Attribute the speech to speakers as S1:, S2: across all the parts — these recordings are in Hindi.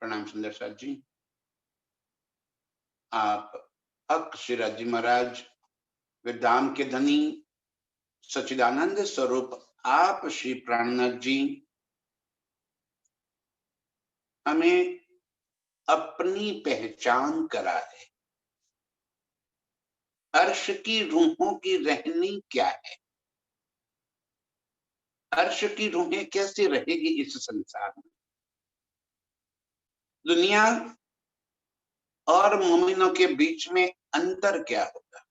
S1: प्रणाम सुंदर साथ जी। आप हक शिरा जी महाराज, विधाम के धनी, सच्चिदानंद स्वरूप आप श्री प्राणनाथ जी हमें अपनी पहचान करा है। अर्श की रूहों की रहनी क्या है, अर्श की रूहें कैसे रहेगी इस संसार में, दुनिया और मोमिनों के बीच में अंतर क्या होगा,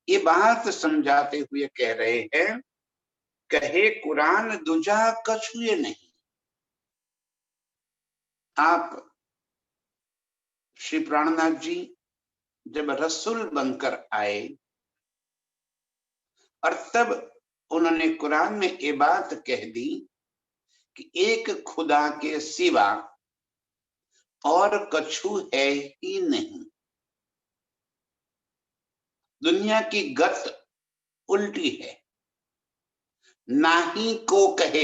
S1: ये बात समझाते हुए कह रहे हैं। कहे कुरान दुजा कछुए नहीं। आप श्री प्राणनाथ जी जब रसूल बनकर आए और तब उन्होंने कुरान में ये बात कह दी कि एक खुदा के सिवा और कछु है ही नहीं। दुनिया की गत उल्टी है, नाही को कहे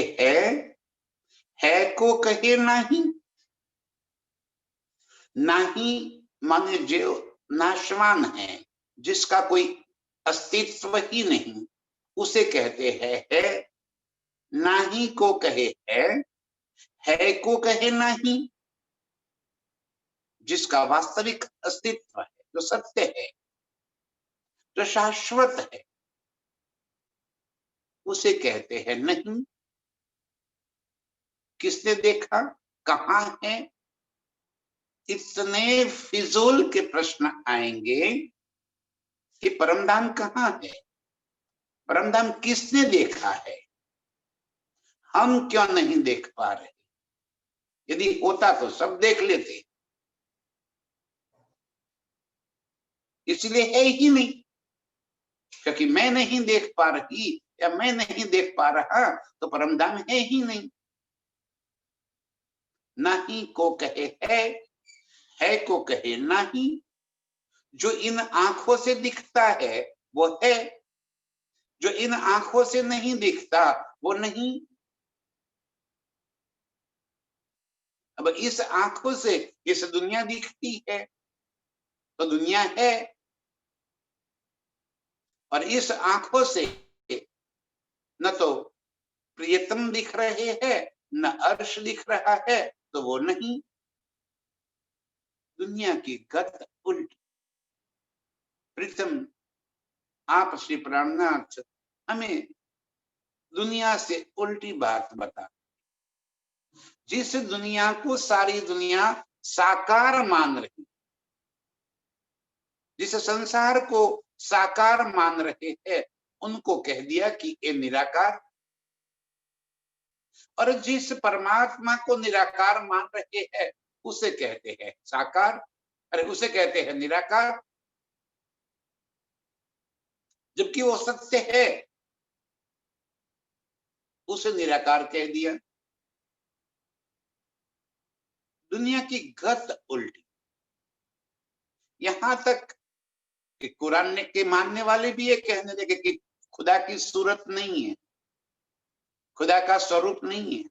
S1: है को कहे नाही। नाही माने जो नाशवान है, जिसका कोई अस्तित्व ही नहीं, उसे कहते है। नाही को कहे है को कहे नहीं, जिसका वास्तविक अस्तित्व है, जो सत्य है, जो शाश्वत है, उसे कहते हैं नहीं। किसने देखा, कहां है, इतने फिजूल के प्रश्न आएंगे कि परमधाम कहाँ है, परमधाम किसने देखा है, हम क्यों नहीं देख पा रहे। यदि होता तो सब देख लेते, इसलिए है ही नहीं, क्योंकि मैं नहीं देख पा रही या मैं नहीं देख पा रहा तो परमधाम है ही नहीं। नाही को कहे है को कहे नहीं। जो इन आंखों से दिखता है वो है, जो इन आंखों से नहीं दिखता वो नहीं। अब इस आंखों से इस दुनिया दिखती है तो दुनिया है, और इस आंखों से न तो प्रियतम दिख रहे हैं न अर्श दिख रहा है, तो वो नहीं। दुनिया की गत उल्टी। प्रीतम आप श्री प्राणनाथ हमें दुनिया से उल्टी बात बता। जिस दुनिया को सारी दुनिया साकार मान रही, जिस संसार को साकार मान रहे हैं, उनको कह दिया कि ये निराकार। और जिस परमात्मा को निराकार मान रहे हैं उसे कहते हैं साकार, अरे उसे कहते हैं निराकार, जबकि वो सत्य है, उसे निराकार कह दिया। दुनिया की गत उल्टी। यहां तक कि कुरान के मानने वाले भी ये कहने लगे कि खुदा की सूरत नहीं है, खुदा का स्वरूप नहीं है,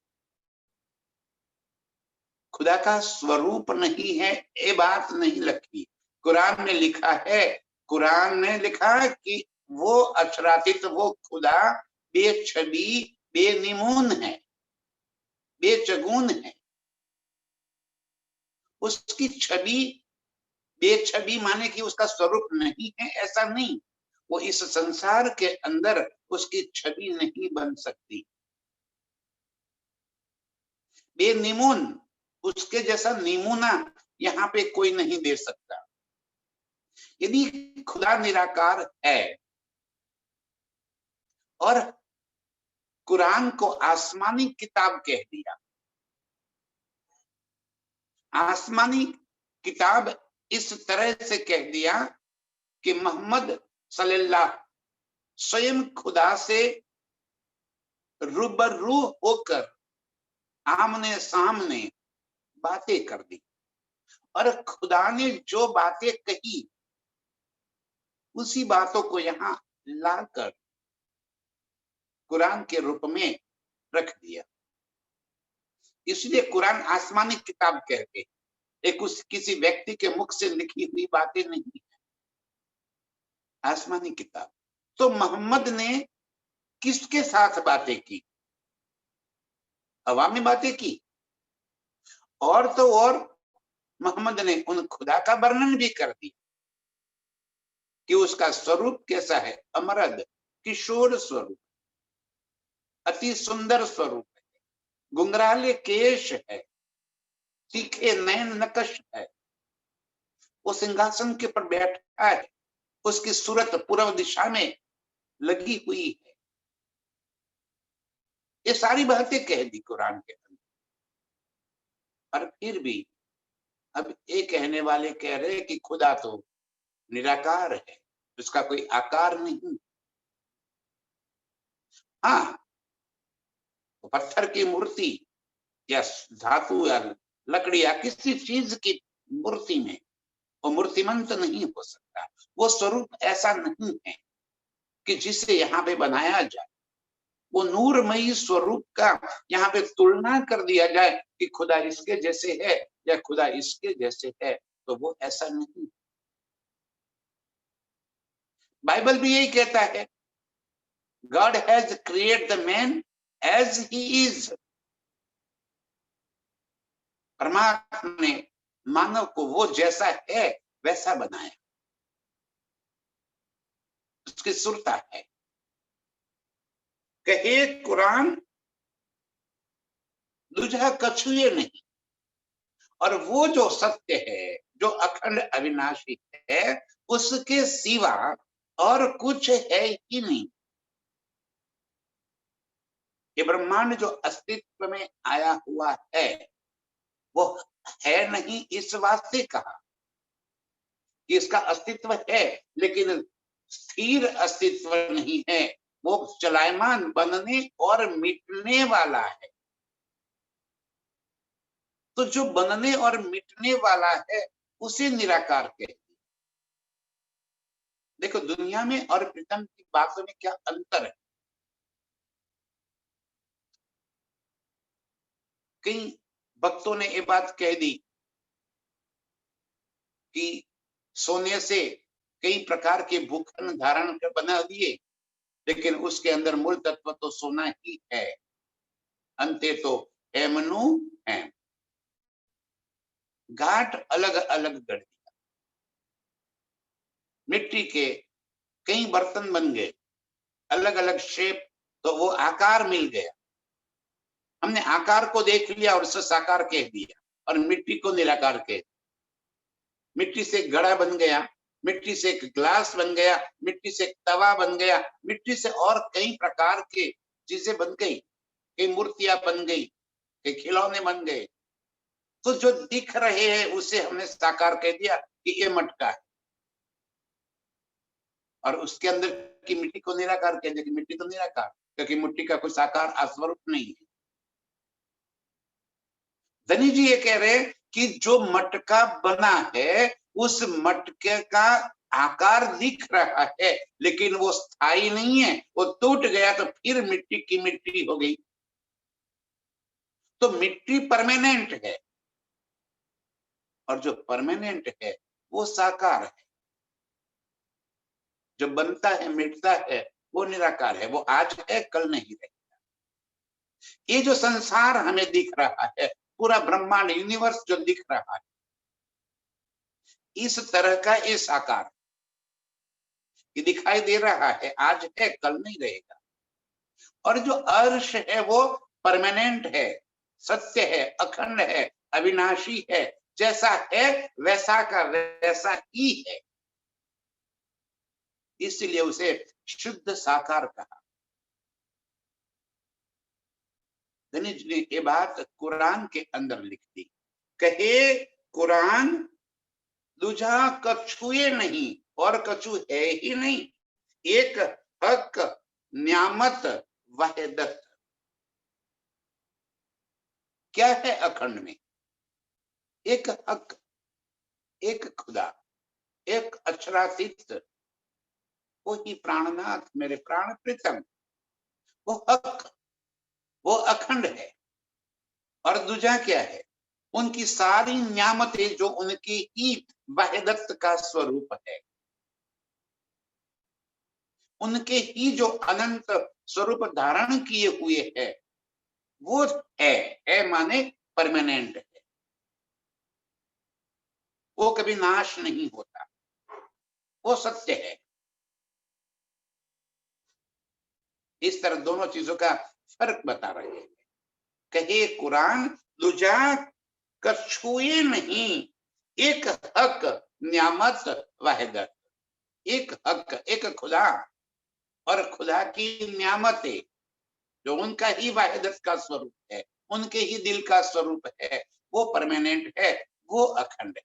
S1: खुदा का स्वरूप नहीं है, ये बात नहीं लिखी। कुरान में लिखा है, कुरान ने लिखा है कि वो अचरातीत, वो खुदा बेछबी बेनिमून है, बेचगुन है। उसकी छवि बेछबी माने कि उसका स्वरूप नहीं है, ऐसा नहीं। वो इस संसार के अंदर उसकी छवि नहीं बन सकती। बेनिमून, उसके जैसा निमूना यहाँ पे कोई नहीं दे सकता। यदि खुदा निराकार है और कुरान को आसमानी किताब कह दिया, आसमानी किताब इस तरह से कह दिया कि मोहम्मद सल्लल्लाहु स्वयं खुदा से रूबरू होकर आमने सामने बातें कर दी, और खुदा ने जो बातें कही उसी बातों को यहाँ लाकर कुरान के रूप में रख दिया। इसलिए कुरान आसमानी किताब कहते हैं, एक किसी व्यक्ति के मुख से लिखी हुई बातें नहीं है, आसमानी किताब। तो मोहम्मद ने किसके साथ बातें की? अवामी बातें की, और तो और मोहम्मद ने उन खुदा का वर्णन भी कर दिया कि उसका स्वरूप कैसा है, अमरद किशोर स्वरूप, अति सुंदर स्वरूप है, गुंगराले केश है, तीखे नयन नकश है, वो सिंहासन के पर बैठा है, उसकी सूरत पूर्व दिशा में लगी हुई है। ये सारी बातें कह दी कुरान के अंदर। और फिर भी अब ये कहने वाले कह रहे कि खुदा तो निराकार है, उसका कोई आकार नहीं। हाँ, पत्थर की मूर्ति या धातु या लकड़ी या किसी चीज की मूर्ति में वो मूर्तिमंत नहीं हो सकता। वो स्वरूप ऐसा नहीं है कि जिसे यहाँ पे बनाया जाए, वो नूरमयी स्वरूप का यहाँ पे तुलना कर दिया जाए कि खुदा इसके जैसे है या खुदा इसके जैसे है, तो वो ऐसा नहीं। बाइबल भी यही कहता है, God has create the man as he is. परमात्मा ने मानव को वो जैसा है वैसा बनाया, उसकी सुरता है। कहे कुरान दूजा कछुए नहीं, और वो जो सत्य है, जो अखंड अविनाशी है, उसके सिवा और कुछ है ही नहीं। ये ब्रह्मांड जो अस्तित्व में आया हुआ है, वो है नहीं इस वास्ते कहा कि इसका अस्तित्व है, लेकिन स्थिर अस्तित्व नहीं है, वो चलायमान, बनने और मिटने वाला है। तो जो बनने और मिटने वाला है उसे निराकार कहते हैं। देखो, दुनिया में और प्रीतम की बातों में क्या अंतर है। कई भक्तों ने ये बात कह दी कि सोने से कई प्रकार के भूखंड धारण कर बना दिए, लेकिन उसके अंदर मूल तत्व तो सोना ही है। अंते तो हेमनु है, घाट अलग अलग गढ़ दिया, मिट्टी के कई बर्तन बन गए, अलग अलग शेप, तो वो आकार मिल गया। हमने आकार को देख लिया और उसे साकार कह दिया, और मिट्टी को निराकार कह दिया। मिट्टी से घड़ा बन गया, मिट्टी से एक ग्लास बन गया, मिट्टी से एक तवा बन गया, मिट्टी से और कई प्रकार के चीजें बन गई, कई मूर्तियां बन गई, कई खिलौने बन गए। तो जो दिख रहे हैं उसे हमने साकार कह दिया कि ये मटका है, और उसके अंदर की मिट्टी को निराकार कह दिया कि मिट्टी तो निराकार, क्योंकि मिट्टी का कोई साकार आस्वरूप नहीं है। धनी जी ये कह रहे कि जो मटका बना है उस मटके का आकार दिख रहा है, लेकिन वो स्थायी नहीं है, वो टूट गया तो फिर मिट्टी की मिट्टी हो गई। तो मिट्टी परमानेंट है, और जो परमानेंट है वो साकार है। जो बनता है मिटता है वो निराकार है, वो आज है कल नहीं रहेगा। ये जो संसार हमें दिख रहा है, पूरा ब्रह्मांड यूनिवर्स जो दिख रहा है, इस तरह का ये साकार, ये दिखाई दे रहा है, आज है कल नहीं रहेगा। और जो अर्श है वो परमानेंट है, सत्य है, अखंड है, अविनाशी है, जैसा है वैसा का वैसा ही है, इसलिए उसे शुद्ध साकार कहा। धनिज ने ये बात कुरान के अंदर लिख दी, कहे कुरान दूजा कछुए नहीं, और कछु है ही नहीं, एक हक न्यामत वहदत। क्या है अखंड में? एक हक, एक खुदा, एक अक्षरातीत, वो ही प्राणनाथ, मेरे प्राण प्रीतम, वो हक, वो अखंड है। और दूजा क्या है, उनकी सारी न्यामतें जो उनकी ही वहदत का स्वरूप है, उनके ही जो अनंत स्वरूप धारण किए हुए है, वो है माने परमानेंट है, वो कभी नाश नहीं होता, वो सत्य है। इस तरह दोनों चीजों का फर्क बता रहे हैं। कहे कुरान दूजा कछुए नहीं, एक हक न्यामत वहदत, एक हक, एक खुदा और खुदा की न्यामतें जो उनका ही वाहिदत का स्वरूप है, उनके ही दिल का स्वरूप है, वो परमानेंट है, वो अखंड है,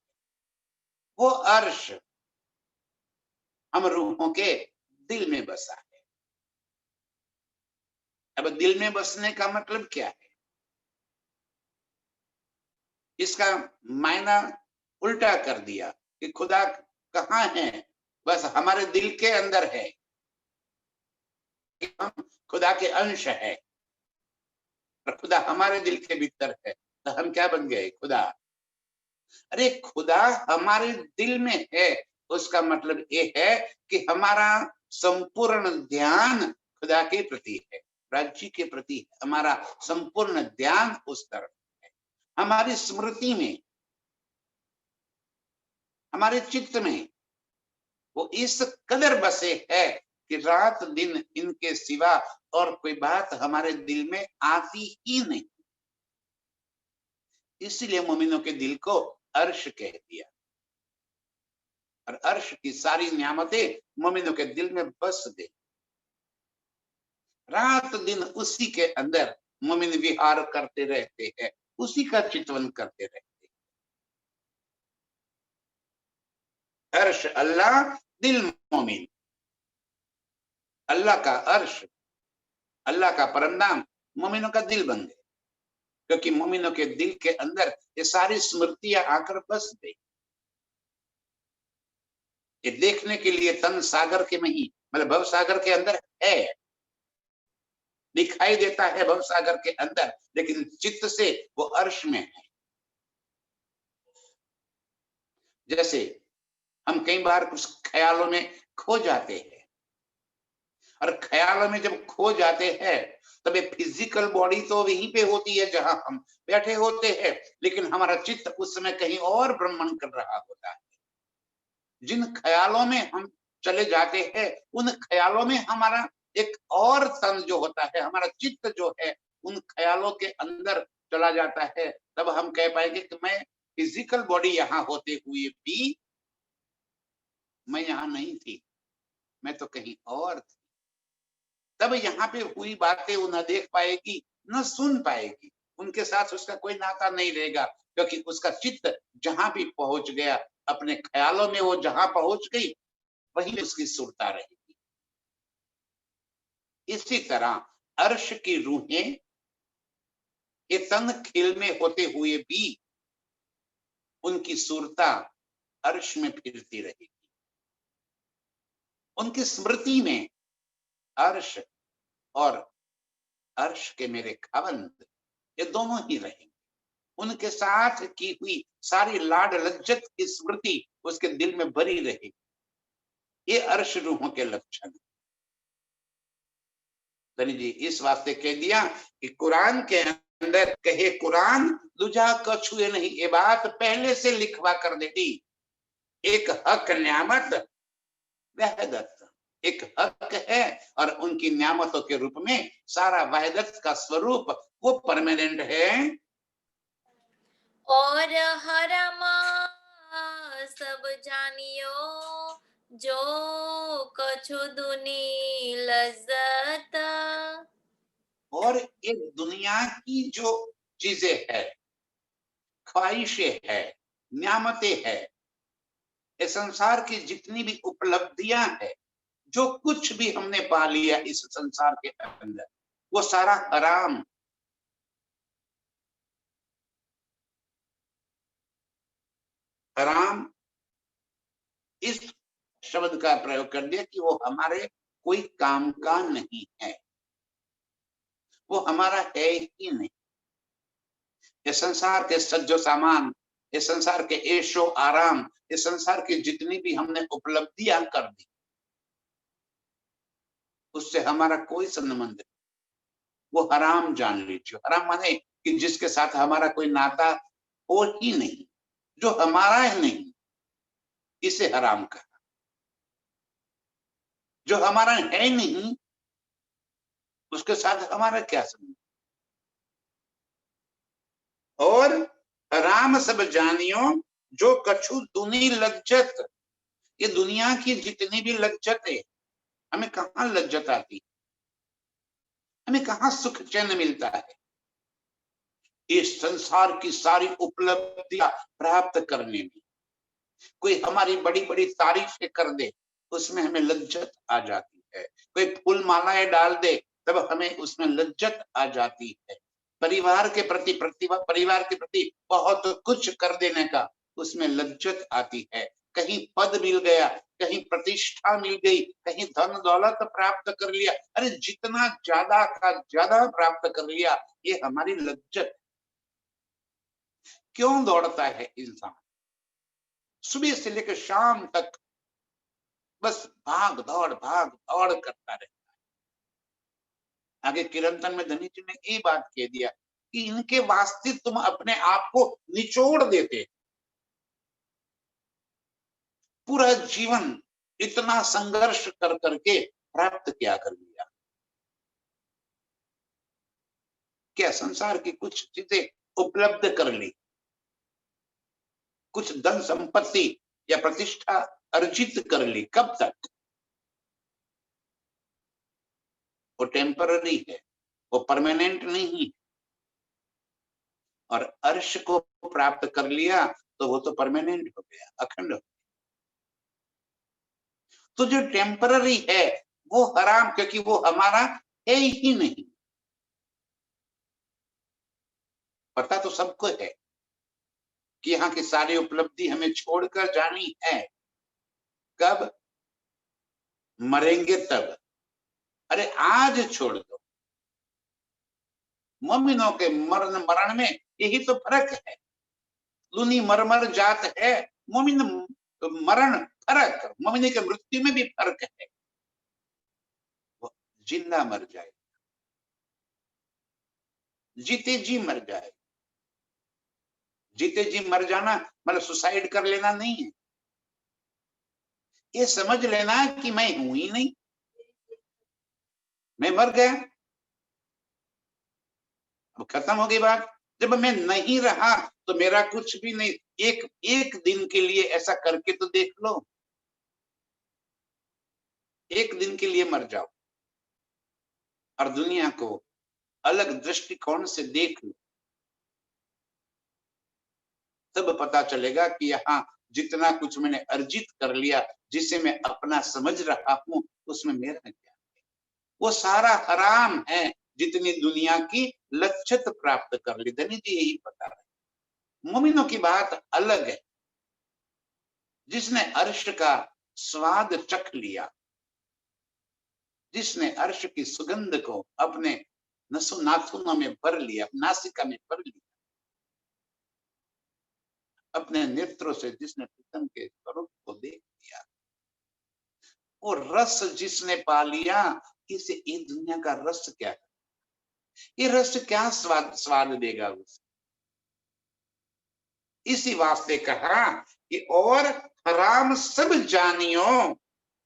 S1: वो अर्श हम रूहों के दिल में बसा है। अब दिल में बसने का मतलब क्या है, इसका मायना उल्टा कर दिया कि खुदा कहाँ है, बस हमारे दिल के अंदर है, हम खुदा के अंश है और खुदा हमारे दिल के भीतर है, तो हम क्या बन गए, खुदा। अरे खुदा हमारे दिल में है, उसका मतलब ये है कि हमारा संपूर्ण ध्यान खुदा के प्रति है, राज्य के प्रति हमारा संपूर्ण ध्यान उस तरफ है। हमारी स्मृति में, हमारे चित्त में वो इस कदर बसे है कि रात दिन इनके सिवा और कोई बात हमारे दिल में आती ही नहीं। इसलिए मोमिनों के दिल को अर्श कह दिया और अर्श की सारी नियामतें मोमिनों के दिल में बस गई। रात दिन उसी के अंदर मोमिन विहार करते रहते हैं, उसी का चिंतन करते रहते हैं। अर्श अल्लाह, दिल मोमिन। अल्लाह का अर्श, अल्लाह का परम नाम मोमिनों का दिल बन गए, क्योंकि मोमिनों के दिल के अंदर ये सारी स्मृतियां आकर बस गई। ये देखने के लिए तन सागर के में ही, मतलब भव सागर के अंदर है, दिखाई देता है भव सागर के अंदर, लेकिन चित्त से वो अर्श में है। जैसे हम कई बार कुछ ख्यालों में खो जाते हैं, और ख्यालों में जब खो जाते हैं तब ये फिजिकल बॉडी तो वहीं पे होती है जहां हम बैठे होते हैं, लेकिन हमारा चित्त उस समय कहीं और भ्रमण कर रहा होता है। जिन ख्यालों में हम चले जाते हैं, उन ख्यालों में हमारा एक और तन जो होता है, हमारा चित्त जो है उन ख्यालों के अंदर चला जाता है। तब हम कह पाएंगे कि मैं फिजिकल बॉडी यहाँ होते हुए भी मैं यहाँ नहीं थी, मैं तो कहीं और थी। तब यहाँ पे हुई बातें वो न देख पाएगी, न सुन पाएगी, उनके साथ उसका कोई नाता नहीं रहेगा, क्योंकि उसका चित्त जहां भी पहुंच गया, अपने ख्यालों में वो जहां पहुंच गई, वही उसकी सुरता रहेगी। इसी तरह अर्श की रूहें ये तन खेल में होते हुए भी उनकी सुरता अर्श में फिरती रहेगी, उनकी स्मृति में अर्श और अर्श के मेरे खावंद ये दोनों ही रहेंगे। उनके साथ की हुई सारी लाड लज्जत की स्मृति उसके दिल में भरी रहेगी। ये अर्श रूहों के लक्षण। तनी जी इस वास्ते कह दिया कि कुरान के अंदर कहे कुरान दूजा कछुए नहीं, ये बात पहले से लिखवा कर देती। एक हक न्यामत वहदत, एक हक है और उनकी न्यामतों के रूप में सारा वहदत का स्वरूप वो परमानेंट है।
S2: और हरमा सब जानियो जो कछु दुनी लज्जत।
S1: और एक दुनिया की जो चीजें है, ख्वाहिशें है, न्यामतें है, ये संसार की जितनी भी उपलब्धियां है, जो कुछ भी हमने पा लिया इस संसार के अंदर, वो सारा हराम। हराम इस शब्द का प्रयोग कर दिया कि वो हमारे कोई काम का नहीं है, वो हमारा है ही नहीं। ये संसार के सज्जो सामान, ये संसार के ऐशो आराम, ये संसार की जितनी भी हमने उपलब्धियां कर दी, उससे हमारा कोई संबंध नहीं। वो हराम जान लीजिए। हराम माने कि जिसके साथ हमारा कोई नाता हो ही नहीं, जो हमारा ही नहीं, इसे हराम कहा। जो हमारा है ही नहीं, उसके साथ हमारा क्या संबंध। और हराम सब जानियो जो कछु दुनी लज्जत। ये दुनिया की जितनी भी लज्जत है, हमें कहाँ लज्जत आती, हमें कहाँ सुख चैन मिलता है। इस संसार की सारी उपलब्धियां प्राप्त करने में कोई हमारी बड़ी बड़ी तारीफें कर दे, उसमें हमें लज्जत आ जाती है। कोई फूल मालाएं डाल दे, तब हमें उसमें लज्जत आ जाती है। परिवार के प्रति परिवार के प्रति बहुत कुछ कर देने का, उसमें लज्जत आती है। कहीं पद मिल गया, कहीं प्रतिष्ठा मिल गई, कहीं धन दौलत प्राप्त कर लिया, अरे जितना ज्यादा का ज्यादा प्राप्त कर लिया, ये हमारी लज्जत। क्यों दौड़ता है इंसान सुबह से लेकर शाम तक, बस भाग दौड़ करता रहता है। आगे किरंतन में धनी जी ने ये बात कह दिया कि इनके वास्ते तुम अपने आप को निचोड़ देते। पूरा जीवन इतना संघर्ष कर करके प्राप्त क्या कर लिया। क्या संसार की कुछ चीजें उपलब्ध कर ली, कुछ धन संपत्ति या प्रतिष्ठा अर्जित कर ली, कब तक। वो टेम्पररी है, वो परमानेंट नहीं। और अर्श को प्राप्त कर लिया तो वो तो परमानेंट हो गया, अखंड। तो जो टेम्पररी है वो हराम, क्योंकि वो हमारा है ही नहीं। पता तो सबको है कि यहाँ की सारी उपलब्धि हमें छोड़कर जानी है। कब? मरेंगे तब। अरे आज छोड़ दो। मोमिनों के मरण में यही तो फर्क है। लूनी मरमर जात है, मोमिन मरण फर्क, मोमिन के मृत्यु में भी फर्क है। वो जिंदा मर जाए, जीते जी मर जाए। जीते जी मर जाना मतलब सुसाइड कर लेना नहीं है। ये समझ लेना कि मैं हूं ही नहीं, मैं मर गया, अब खत्म हो गई बात। जब मैं नहीं रहा तो मेरा कुछ भी नहीं। एक दिन के लिए ऐसा करके तो देख लो, एक दिन के लिए मर जाओ और दुनिया को अलग दृष्टिकोण से देख लो, तब पता चलेगा कि यहाँ जितना कुछ मैंने अर्जित कर लिया, जिसे मैं अपना समझ रहा हूं, उसमें मेरा क्या है। वो सारा हराम है, जितनी दुनिया की लज्जत प्राप्त कर ली। धनी जी यही बता रहे। मोमिनों की बात अलग है। जिसने अर्श का स्वाद चख लिया, जिसने अर्श की सुगंध को अपने नाथुनों में भर लिया, नासिका में भर लिया, अपने नेत्रों से जिसने प्रीतम के स्वरूप को देख लिया, वो रस जिसने पा लिया, इसे ये दुनिया का रस क्या है, ये रस क्या स्वाद देगा उसे। इसी वास्ते कहा कि और हराम सब जानियो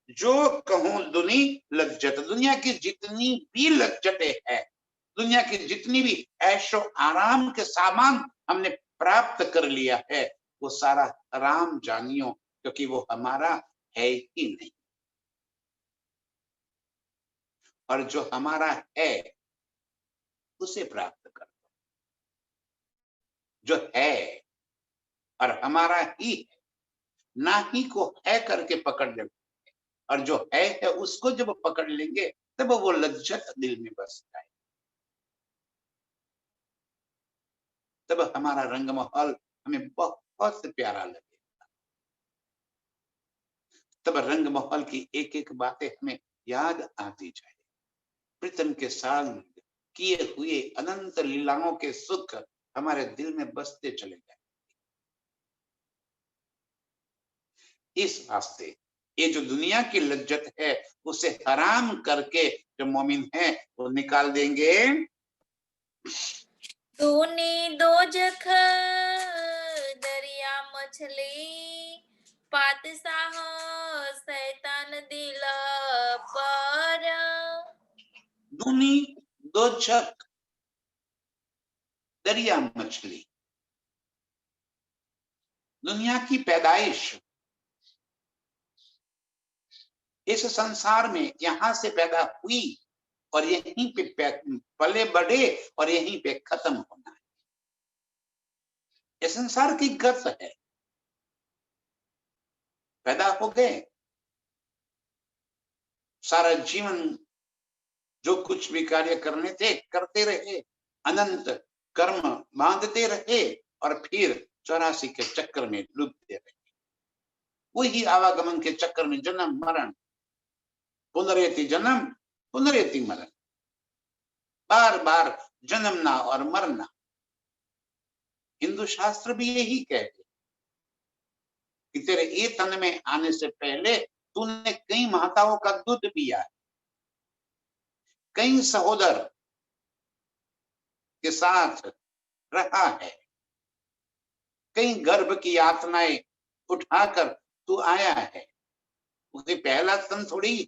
S1: जो कहूं दुनी लज्जत। दुनिया की जितनी भी लज्जतें है, दुनिया की जितनी भी ऐशो आराम के सामान हमने प्राप्त कर लिया है, वो सारा हराम जानियो, क्योंकि वो हमारा है ही नहीं। और जो हमारा है उसे प्राप्त कर दो। जो है और हमारा ही है, ना ही को है करके पकड़ लेंगे, और जो है उसको जब पकड़ लेंगे तब वो लज्जत दिल में बस जाए। तब हमारा रंग महल हमें बहुत प्यारा लगेगा। तब रंग महल की एक एक बातें हमें याद आती जाए। प्रीतम के साथ किए हुए अनंत लीलाओं के सुख हमारे दिल में बसते चले जाए। इस वास्ते ये जो दुनिया की लज्जत है उसे हराम करके जो मोमिन है वो निकाल देंगे
S2: दूनी दोजख दरिया मछली पातशाह शैतान दिल पर।
S1: दूनी दोजख दरिया मछली, दुनिया की पैदाइश इस संसार में यहां से पैदा हुई और यहीं पे पले बढ़े और यहीं पे खत्म होना है। ये संसार की गत है। पैदा हो गए, सारा जीवन जो कुछ भी कार्य करने थे करते रहे, अनंत कर्म बांधते रहे और फिर 84 के चक्कर में डूबते रहे। वही आवागमन के चक्कर में जन्म मरण, पुनरेति जन्म पुनरेति मरण, बार बार जन्मना और मरना। हिंदू शास्त्र भी यही कहते कि तेरे ये तन में आने से पहले तूने कई माताओं का दूध पिया है, कई सहोदर के साथ रहा है, कई गर्भ की यातनाएं उठाकर तू आया है। उसे पहला तन थोड़ी है,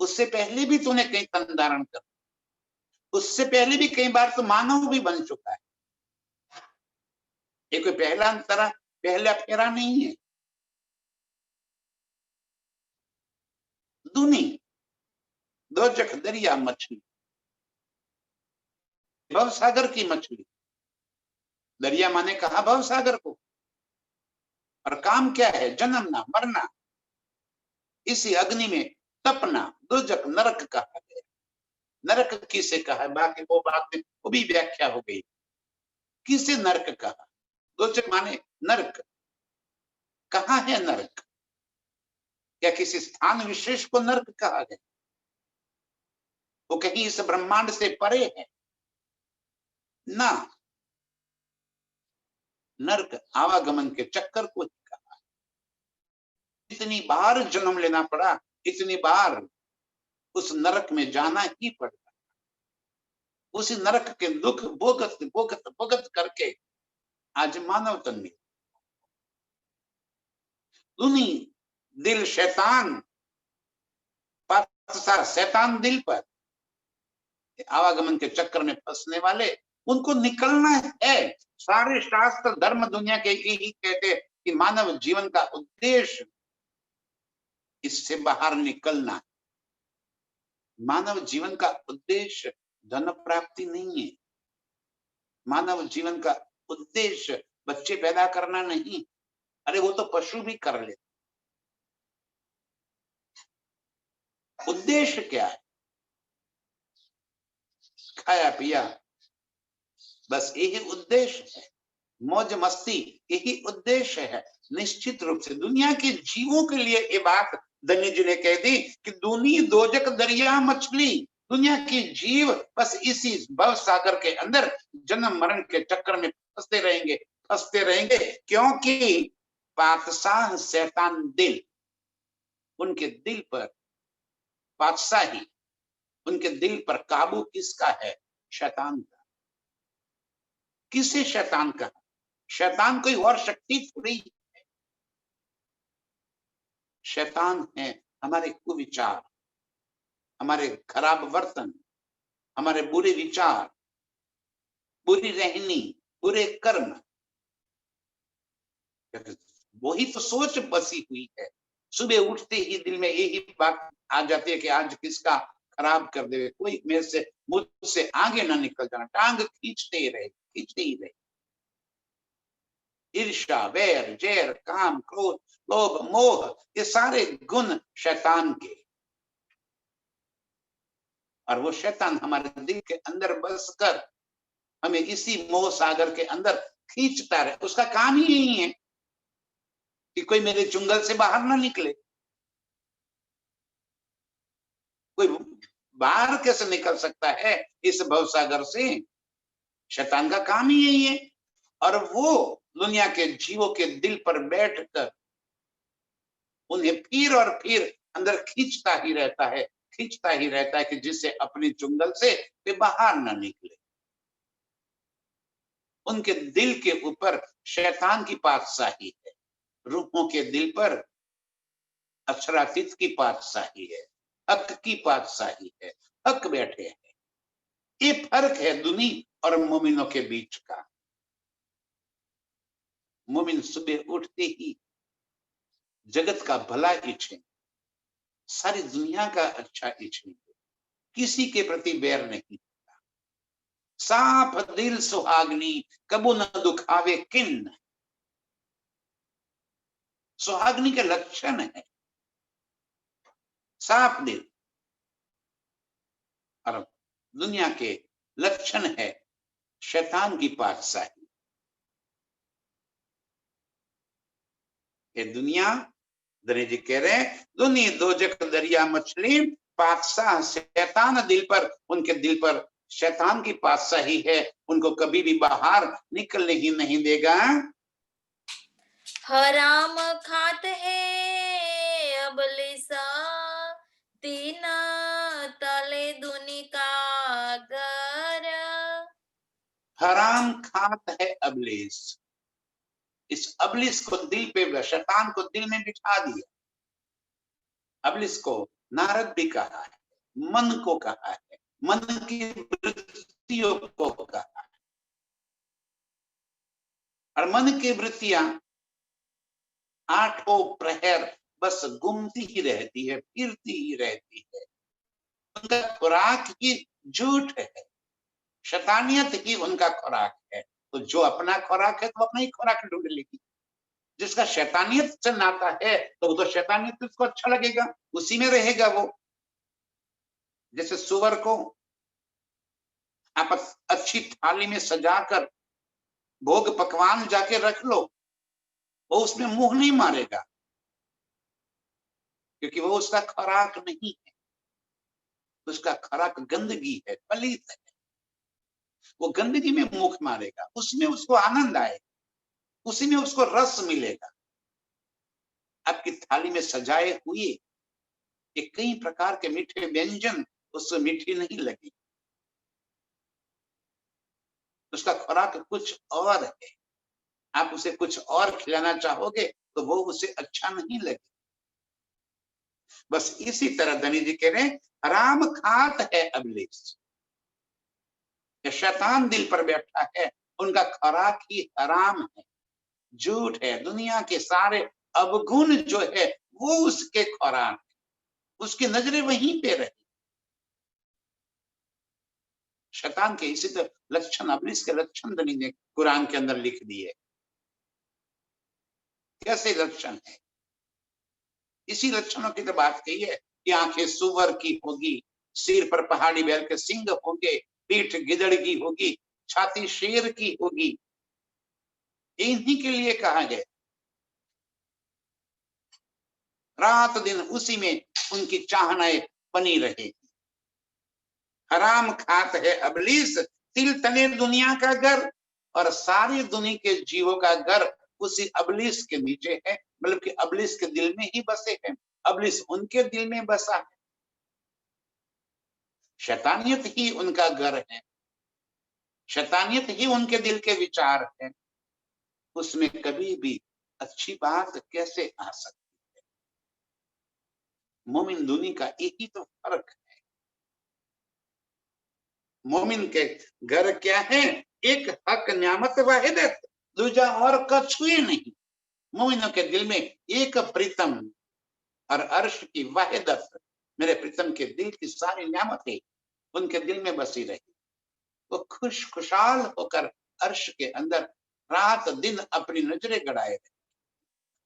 S1: उससे पहले भी तूने कई तन धारण कर, उससे पहले भी कई बार तो मानव भी बन चुका है। ये कोई पहला फेरा नहीं है। दूनी दोजख दरिया मछली, भव सागर की मछली। दरिया माने कहा भव सागर को, और काम क्या है? जन्मना मरना, इसी अग्नि में तपना। दोजख नरक कहा गया। नरक किसे कहा है? बाकी वो बात में वो भी व्याख्या हो गई। किसे नरक कहा? दोजख माने नरक। कहाँ है नरक? क्या किसी स्थान विशेष को नरक कहा गया? वो कहीं इस ब्रह्मांड से परे है ना। नरक आवागमन के चक्कर को ही कहा। इतनी बार जन्म लेना पड़ा, इतनी बार उस नरक में जाना ही पड़ा। उसी नरक के दुख भोगत भोगत भोगत करके आज मानव तन में दुनी दिल शैतान, पातशाह शैतान दिल पर आवागमन के चक्कर में फंसने वाले, उनको निकलना है। सारे शास्त्र धर्म दुनिया के यही कहते कि मानव जीवन का उद्देश्य इससे बाहर निकलना है। मानव जीवन का उद्देश्य धन प्राप्ति नहीं है। मानव जीवन का उद्देश्य बच्चे पैदा करना नहीं। अरे वो तो पशु भी कर लेते। उद्देश्य क्या है? खाया पिया, बस यही उद्देश्य है। मौज मस्ती यही उद्देश्य है। निश्चित रूप से दुनिया के जीवों के लिए ये बात धन्य जी ने कह दी कि दूनी दोजक दरिया मछली। दुनिया की जीव बस इसी भव सागर के अंदर जन्म मरण के चक्कर में फंसते रहेंगे, क्योंकि पातशाह शैतान दिल, उनके दिल पर बादशाही, उनके दिल पर काबू किसका है? शैतान का। किसे शैतान का? शैतान कोई और शक्ति थोड़ी है। शैतान है हमारे कुविचार, हमारे खराब वर्तन, हमारे बुरे विचार, बुरी रहनी, बुरे कर्म। वही तो सोच बसी हुई है। सुबह उठते ही दिल में यही बात आ जाती है कि आज किसका खराब कर दे, कोई मेरे से मुझसे आगे ना निकल जाना। टांग खींचते ही रहे। ईर्ष्या, वैर, जैर, काम, क्रोध, लोभ, मोह, ये सारे गुण शैतान के। और वो शैतान हमारे दिल के अंदर बसकर हमें इसी मोह सागर के अंदर खींचता रहे। उसका काम ही यही है कि कोई मेरे चुंगल से बाहर ना निकले। कोई बाहर कैसे निकल सकता है इस भवसागर से? शैतान का काम ही यही है। और वो दुनिया के जीवों के दिल पर बैठकर उन्हें फिर और फिर अंदर खींचता ही रहता है, खींचता ही रहता है कि जिससे अपनी चुंगल से वे बाहर ना निकले। उनके दिल के ऊपर शैतान की पातशाही है, रूहों के दिल पर अक्षरातीत की पातशाही है, हक की पातशाही है, हक बैठे हैं। ये फर्क है दुनिया और मोमिनों के बीच का। मोमिन सुबह उठते ही जगत का भला इच्छेंगे, सारी दुनिया का अच्छा इच्छेंगे, किसी के प्रति बैर नहीं। साफ दिल सुहागनी कबू न दुखावे किन्न, सुहागनी के लक्षण है साफ दिल। और दुनिया के लक्षण है शैतान की पातशाही। ये दुनिया, दनी जी कह रहे हैं, दुनिया दोजख दरिया मछली, पातशाह शैतान दिल पर, उनके दिल पर शैतान की पातशाही है, उनको कभी भी बाहर निकलने ही नहीं देगा।
S2: हराम खात है अबलिसा, तीन तले दुनि का गर।
S1: हराम खात है अबलीस। इस अबलिस को दिल पे, शैतान को दिल में बिठा दिया। अबलिस को नारद भी कहा है, मन को कहा है, मन की वृत्तियों को कहा है। और मन की वृत्तियां आठों प्रहर बस घूमती ही रहती है, फिरती ही रहती है। उनका खुराक ही झूठ है, शैतानियत ही उनका खुराक है। तो जो अपना खुराक है तो अपना ही खुराक ढूंढ लेगी। जिसका शैतानियत से नाता है तो वो तो शैतानियत उसको अच्छा लगेगा, उसी में रहेगा वो। जैसे सुअर को आप अच्छी थाली में सजाकर भोग पकवान जाके रख लो, वो उसमें मुंह नहीं मारेगा, क्योंकि वो उसका खुराक नहीं है। उसका खुराक गंदगी है, पलीत है। वो गंदगी में मुख मारेगा, उसमें उसको आनंद आएगा, उसी में उसको रस मिलेगा। आपकी थाली में सजाए हुए ये कई प्रकार के मीठे व्यंजन उससे मीठी नहीं लगी, उसका खुराक कुछ और है। आप उसे कुछ और खिलाना चाहोगे तो वो उसे अच्छा नहीं लगे। बस इसी तरह धनी जी कह रहे हैं, हराम खात है अबलीस। शैतान दिल पर बैठा है, उनका खुराक ही हराम है, झूठ है। दुनिया के सारे अवगुण जो है वो उसके खुराक है, उसकी नजरें वहीं पे रही। शैतान के इसी तरह लक्षण, अबलीस के लक्षण धनी ने कुरान के अंदर लिख दिए। कैसे लक्षण है? इसी लक्षणों की तो बात कही है कि आंखें सुअर की होगी, सिर पर पहाड़ी बैल के सिंग होंगे, पीठ गिदड़ की होगी, छाती शेर की होगी। इन्हीं के लिए कहा गया, रात दिन उसी में उनकी चाहनाएं बनी रहेगी। हराम खात है अबलीस, तिल तले दुनिया का घर, और सारी दुनिया के जीवों का घर उसी अबलीस के नीचे है, मतलब कि अबलीस के दिल में ही बसे हैं। अबलीस उनके दिल में बसा है, शैतानियत ही उनका घर है, शैतानियत ही उनके दिल के विचार है। उसमें कभी भी अच्छी बात कैसे आ सकती है? मोमिन दुनी का एक ही तो फर्क है। मोमिन के घर क्या है? एक हक न्यामत वाहिदत, दूजा और कछु ही नहीं। मोमिनों के दिल में एक प्रीतम और अर्श की वाहिदत, मेरे प्रीतम के दिल की सारी न्यामतें उनके दिल में बसी रही। वो खुश खुशहाल होकर अर्श के अंदर रात दिन अपनी नजरें गड़ाए रहे,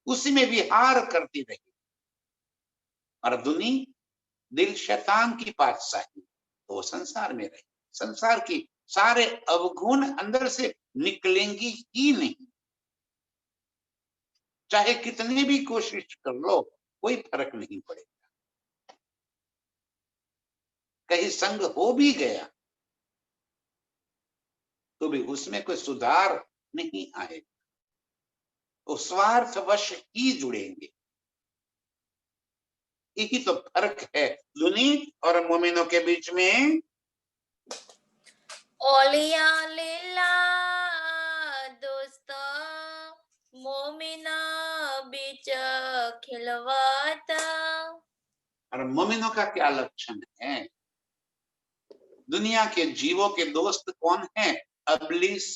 S1: उसी में विहार करती रही। और दुनी दिल शैतान की पातशाही, तो संसार में रही। संसार की सारे अवगुण अंदर से निकलेंगी ही नहीं, चाहे कितनी भी कोशिश कर लो, कोई फर्क नहीं पड़ेगा। कहीं संग हो भी गया तो भी उसमें कोई सुधार नहीं आएगा, वो स्वार्थवश ही जुड़ेंगे। यही तो फर्क है दुनी और मोमिनों के बीच में।
S2: औलिया लीला दोस्त मोमिना बीच खिलवत।
S1: और मोमिनों का क्या लक्षण है? दुनिया के जीवों के दोस्त कौन है? अबलीस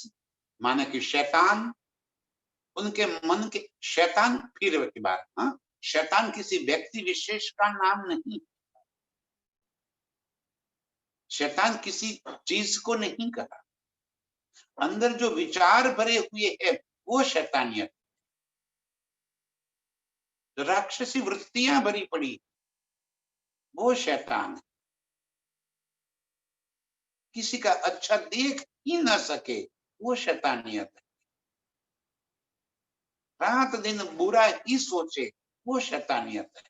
S1: माने कि शैतान। उनके मन के शैतान, फिर की बात, हाँ, शैतान किसी व्यक्ति विशेष का नाम नहीं, शैतान किसी चीज को नहीं कहा, अंदर जो विचार भरे हुए है वो शैतानियत, जो राक्षसी वृत्तियां भरी पड़ी वो शैतान है। किसी का अच्छा देख ही न सके वो शैतानियत है। रात दिन बुरा ही सोचे वो शैतानियत है।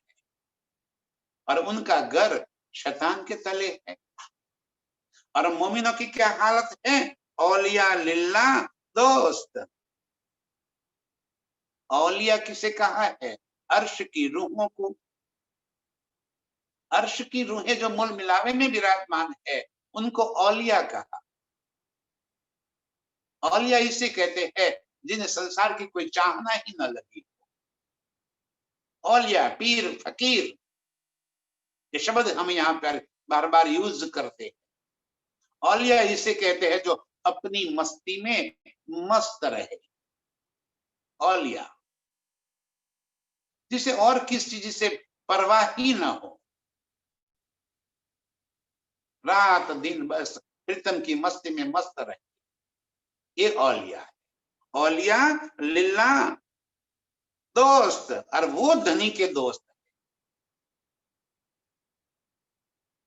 S1: और उनका घर शैतान के तले है। और मोमिनों की क्या हालत है? औलिया लिल्ला दोस्त। औलिया किसे कहा है? अर्श की रूहों को। अर्श की रूहें जो मूल मिलावे में विराजमान है उनको औलिया कहा। औलिया इसे कहते हैं जिन्हें संसार की कोई चाहना ही न लगी। औलिया, पीर, फकीर, ये शब्द हम यहाँ पर बार बार यूज करते हैं। औलिया इसे कहते हैं जो अपनी मस्ती में मस्त रहे। औलिया जिसे और किस चीज से परवाह ही ना हो, रात दिन बस प्रीतम की मस्ती में मस्त रहे, ये औलिया है। औलिया लिल्ला दोस्त, और वो धनी के दोस्त है।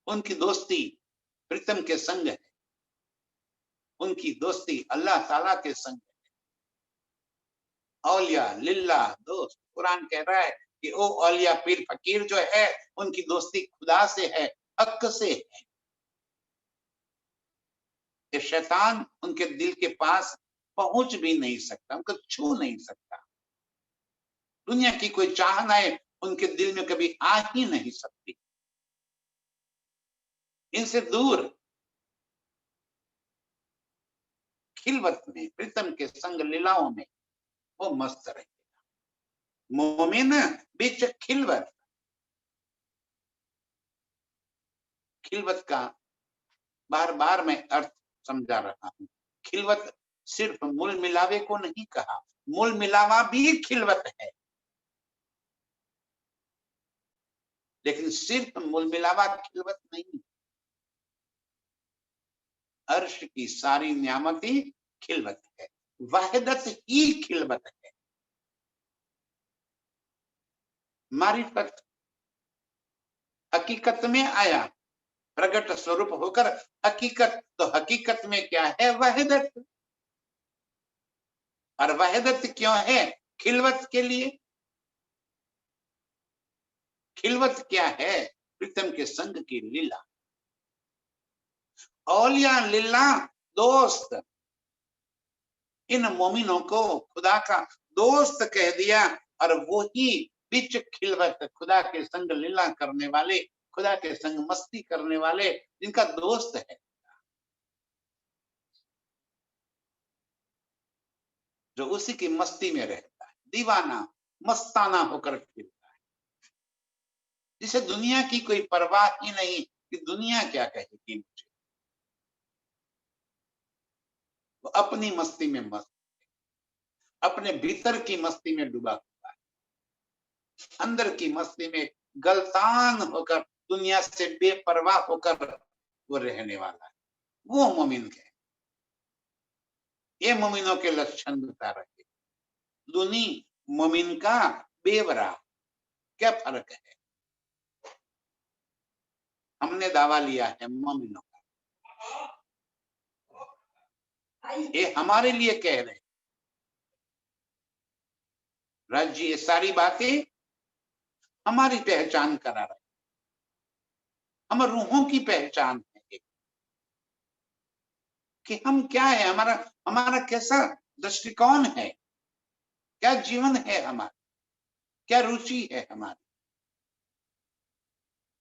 S1: उनकी दोस्ती प्रीतम के संग है, उनकी दोस्ती अल्लाह ताला के संग है। औलिया लिल्ला दोस्त, कुरान कह रहा है कि ओ औलिया पीर फकीर जो है उनकी दोस्ती खुदा से है, हक से है। ये शैतान उनके दिल के पास पहुंच भी नहीं सकता, उनको छू नहीं सकता। दुनिया की कोई चाहनाएं उनके दिल में कभी आ ही नहीं सकती। इनसे दूर खिलवत में, प्रीतम के संग लीलाओं में वो मस्त रहेगा। मोमिन बीच खिलवत। खिलवत का बार बार मैं अर्थ समझा रहा हूं। खिलवत सिर्फ मूल मिलावे को नहीं कहा, मूल मिलावा भी खिलवत है, लेकिन सिर्फ मूल मिलावा खिलवत नहीं। अर्श की सारी न्यामती खिलवत है, वाहिदत ही खिलवत है। मारिफत हकीकत में आया, प्रकट स्वरूप होकर हकीकत, तो हकीकत में क्या है? वाहिदत। और वाहिदत क्यों है? खिलवत के लिए। खिलवत क्या है? प्रीतम के संग की लीला। औलिया लीला दोस्त। इन मोमिनों को खुदा का दोस्त कह दिया, और वो ही बीच खिलवत, खुदा के संग लीला करने वाले, खुदा के संग मस्ती करने वाले, जिनका दोस्त है, जो उसी की मस्ती में रहता है, दीवाना मस्ताना होकर फिरता है, जिसे दुनिया की कोई परवाह ही नहीं कि दुनिया क्या कहेगी मुझे। वो अपनी मस्ती में मस्त, अपने भीतर की मस्ती में डूबा हुआ है, अंदर की मस्ती में गलतान होकर, दुनिया से बेपरवाह होकर वो रहने वाला है। वो मोमिन है। ये मोमिनों के लक्षण बता रहे। दुनी मोमिन का बेवरा, क्या फर्क है? हमने दावा लिया है मोमिनों का, ये हमारे लिए कह रहे। राज जी ये सारी बातें हमारी पहचान करा रहे, हम रूहों की पहचान है। कि हम क्या है, हमारा हमारा कैसा दृष्टिकोण है, क्या जीवन है हमारा, क्या रुचि है हमारी।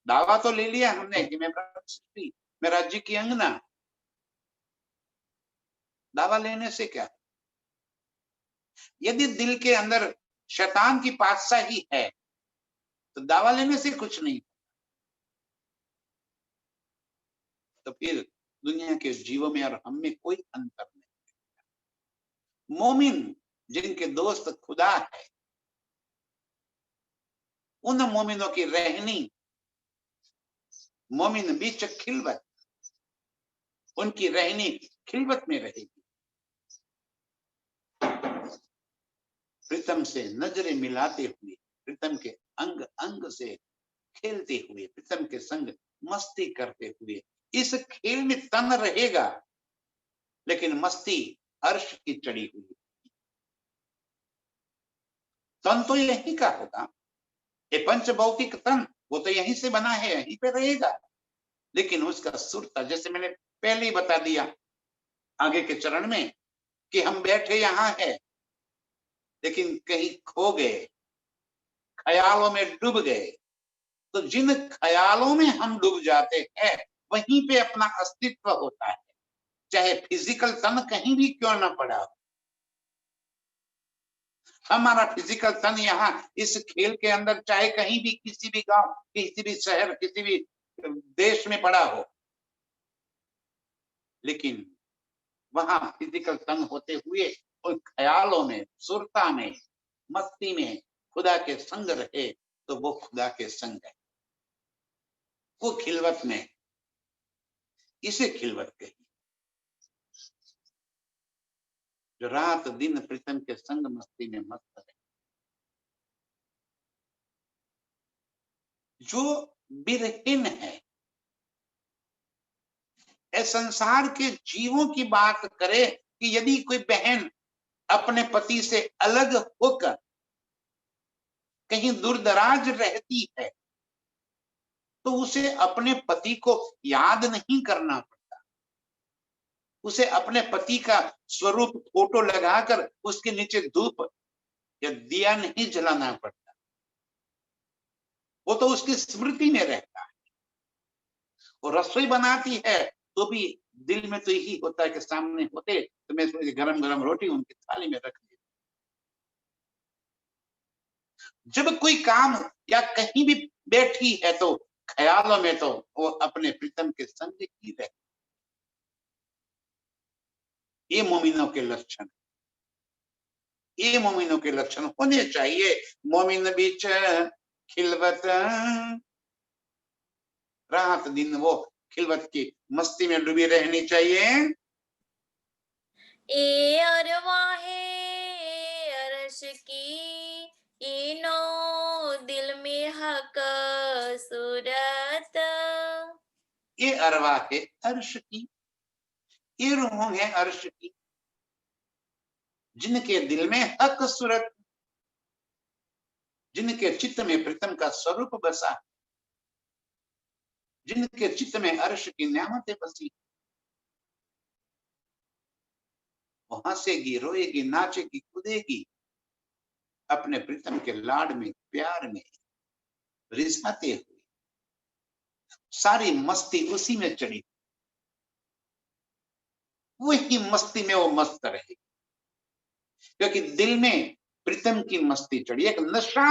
S1: दावा तो ले लिया हमने कि मैं ब्रह्मचारी, मैं राज्य की अंगना। दावा लेने से क्या? यदि दिल के अंदर शैतान की पातशाही है तो दावा लेने से कुछ नहीं। तो फिर दुनिया के जीवों में और हम में कोई अंतर नहीं। मोमिन जिनके दोस्त खुदा है, उन मोमिनों की रहनी, मोमिन बीच खिलवत, उनकी रहनी खिलवत में रहेगी। प्रीतम से नजरें मिलाते हुए, प्रीतम के अंग अंग से खेलते हुए, प्रीतम के संग मस्ती करते हुए। इस खेल में तन रहेगा, लेकिन मस्ती अर्श की चढ़ी हुई। तन तो यही का होगा, ये पंच भौतिक तन वो तो यहीं से बना है, यहीं पे रहेगा। लेकिन उसका सुरता, जैसे मैंने पहले ही बता दिया आगे के चरण में, कि हम बैठे यहां है लेकिन कहीं खो गए, ख्यालों में डूब गए। तो जिन ख्यालों में हम डूब जाते हैं वहीं पे अपना अस्तित्व होता है, चाहे फिजिकल तन कहीं भी क्यों ना पड़ा हो। हमारा फिजिकल तन यहाँ इस खेल के अंदर चाहे कहीं भी, किसी भी गांव, किसी भी शहर, किसी भी देश में पड़ा हो, लेकिन वहां फिजिकल तन होते हुए उन ख्यालों में, सुरता में, मस्ती में खुदा के संग रहे तो वो खुदा के संग है। वो खिलवत में, इसे खिलवत कही। जो रात दिन प्रीतम के संग मस्ती में मस्त है। जो बिरहीन है, इस संसार के जीवों की बात करे कि यदि कोई बहन अपने पति से अलग होकर कहीं दूर दराज रहती है तो उसे अपने पति को याद नहीं करना पड़ता। उसे अपने पति का स्वरूप फोटो लगाकर उसके नीचे धूप या दिया नहीं जलाना पड़ता। वो तो उसकी स्मृति में रहता है। वो रसोई बनाती है तो भी दिल में तो यही होता है कि सामने होते तो मैं थोड़ी गरम गरम रोटी उनकी थाली में रख दी। जब कोई काम या कहीं भी बैठी है तो ख्यालों में तो वो अपने प्रीतम के संग ही रहती। ये मोमिनों के लक्षण, ये मोमिनों के लक्षण होने चाहिए। मोमिन बीच खिलवत, रात दिन वो खिलवत की मस्ती में डूबी रहनी चाहिए।
S2: ए अरवाहे अरश की, इनो दिल में हक सूरत।
S1: ये अरवा है अर्श की, ये रूह है अर्श की, जिनके दिल में हक सूरत, जिनके चित्त में प्रीतम का स्वरूप बसा, जिनके चित्त में अर्श की न्यामतें बसी, वो हंसेगी, रोएगी, नाचेगी, कूदेगी, अपने प्रीतम के लाड में, प्यार में रिझाते हुए। सारी मस्ती उसी में चढ़ी, वही मस्ती में वो मस्त रहेगी। क्योंकि दिल में प्रीतम की मस्ती चढ़ी, एक नशा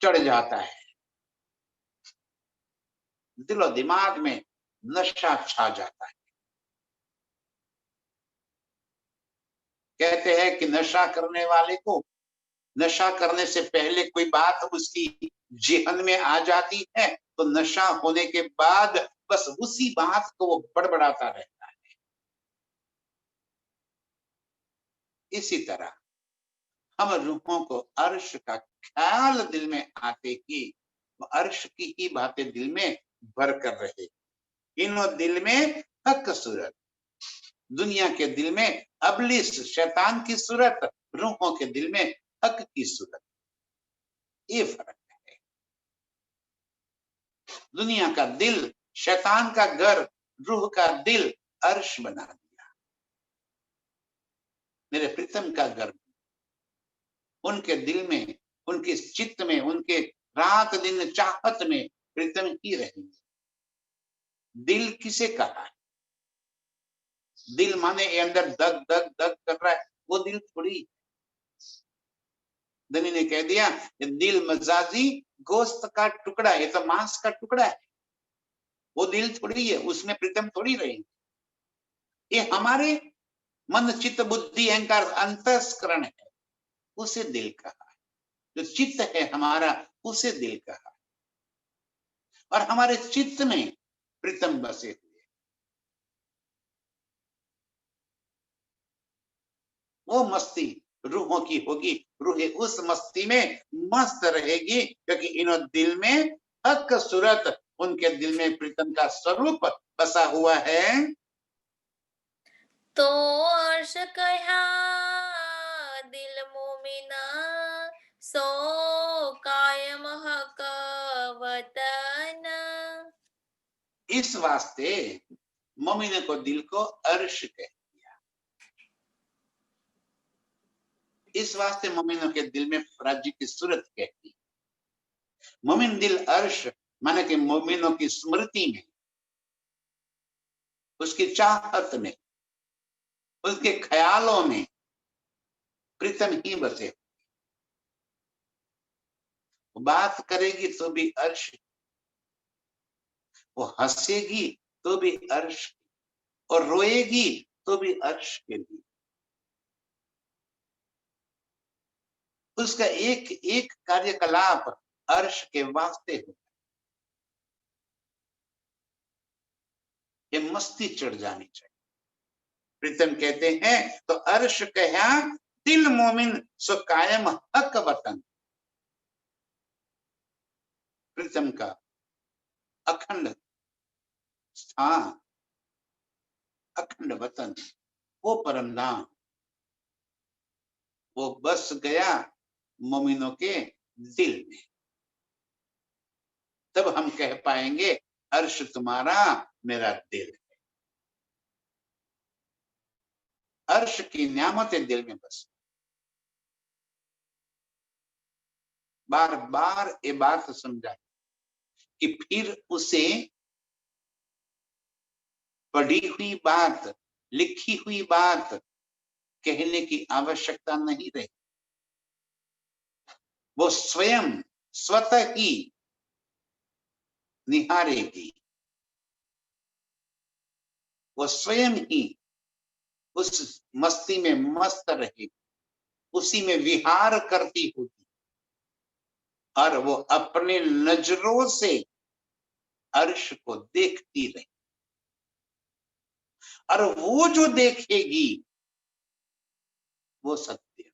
S1: चढ़ जाता है, दिल और दिमाग में नशा छा जाता है। कहते हैं कि नशा करने वाले को नशा करने से पहले कोई बात उसकी जेहन में आ जाती है तो नशा होने के बाद बस उसी बात को वो बड़बड़ाता रहता है। इसी तरह हम रूहों को अर्श का ख्याल दिल में आते ही वो अर्श की ही बातें दिल में भर कर रहे। इनो दिल में हक सूरत, दुनिया के दिल में अबलिस शैतान की सूरत, रूहों के दिल में हक की सूरत। ये फर्क है। दुनिया का दिल शैतान का घर, रूह का दिल अर्श बना दिया। मेरे प्रीतम का गर्भ उनके दिल में, उनके चित्त में, उनके रात दिन चाहत में प्रीतम ही रहेंगे। दिल किसे कहा है? दिल माने ये अंदर दग दग दग कर रहा है, वो दिल थोड़ी। धनी ने कह दिया दिल मजाजी गोश्त का टुकड़ा, ये तो मांस का टुकड़ा है, वो दिल थोड़ी है, उसमें प्रीतम थोड़ी रहेंगे। ये हमारे मन चित्त बुद्धि अहंकार अंतस्करण है, उसे दिल कहा है। जो चित्त है हमारा, उसे दिल कहा है। और हमारे चित्त में प्रीतम बसे हुए, वो मस्ती रूहों की होगी, रूहें उस मस्ती में मस्त रहेगी, क्योंकि इन दिल में हक सूरत, उनके दिल में प्रीतम का स्वरूप बसा हुआ है।
S2: तो अर्श कहा दिल मोमिना, सो कायम हक वतन।
S1: इस वास्ते मोमिन को दिल को अर्श कह दिया। इस वास्ते मोमिनों के दिल में राज्य की सूरत कहती। मोमिन दिल अर्श माने कि मोमिनों की स्मृति में, उसकी चाहत में, उसके ख्यालों में प्रीतम ही बसे। वो बात करेगी तो भी अर्श, वो हंसेगी तो भी अर्श, और रोएगी तो भी अर्श के लिए। उसका एक एक कार्यकलाप अर्श के वास्ते हो। ये मस्ती चढ़ जानी चाहिए। प्रीतम कहते हैं तो अर्श कहा दिल मोमिन सो कायम हक वतन। प्रीतम का अखंड स्थान, अखंड वतन, वो परम धाम, वो बस गया मोमिनों के दिल में। तब हम कह पाएंगे अर्श तुम्हारा मेरा दिल है। अर्श की न्यामतें दिल में बस। बार बार ये बात समझाई कि फिर उसे पढ़ी हुई बात, लिखी हुई बात कहने की आवश्यकता नहीं रही। वो स्वयं स्वतः ही निहारेगी, वो स्वयं ही उस मस्ती में मस्त रहेगी, उसी में विहार करती होगी, और वो अपने नजरों से अर्श को देखती रही। और वो जो देखेगी वो सत्य,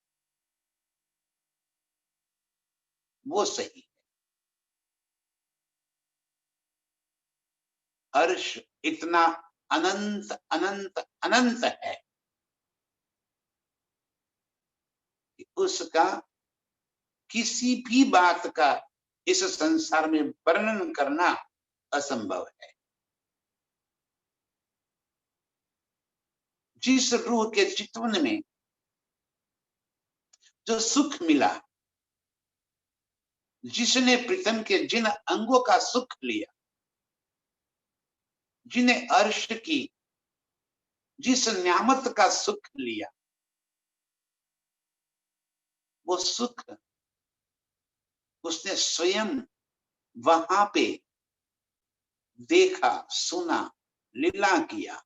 S1: वो सही है। अर्श इतना अनंत अनंत अनंत है कि उसका किसी भी बात का इस संसार में वर्णन करना असंभव है। जिस रूह के चितवन में जो सुख मिला, जिसने प्रीतम के जिन अंगों का सुख लिया, जिन्हें अर्श की जिस न्यामत का सुख लिया, वो सुख उसने स्वयं वहां पे देखा, सुना, लीला किया,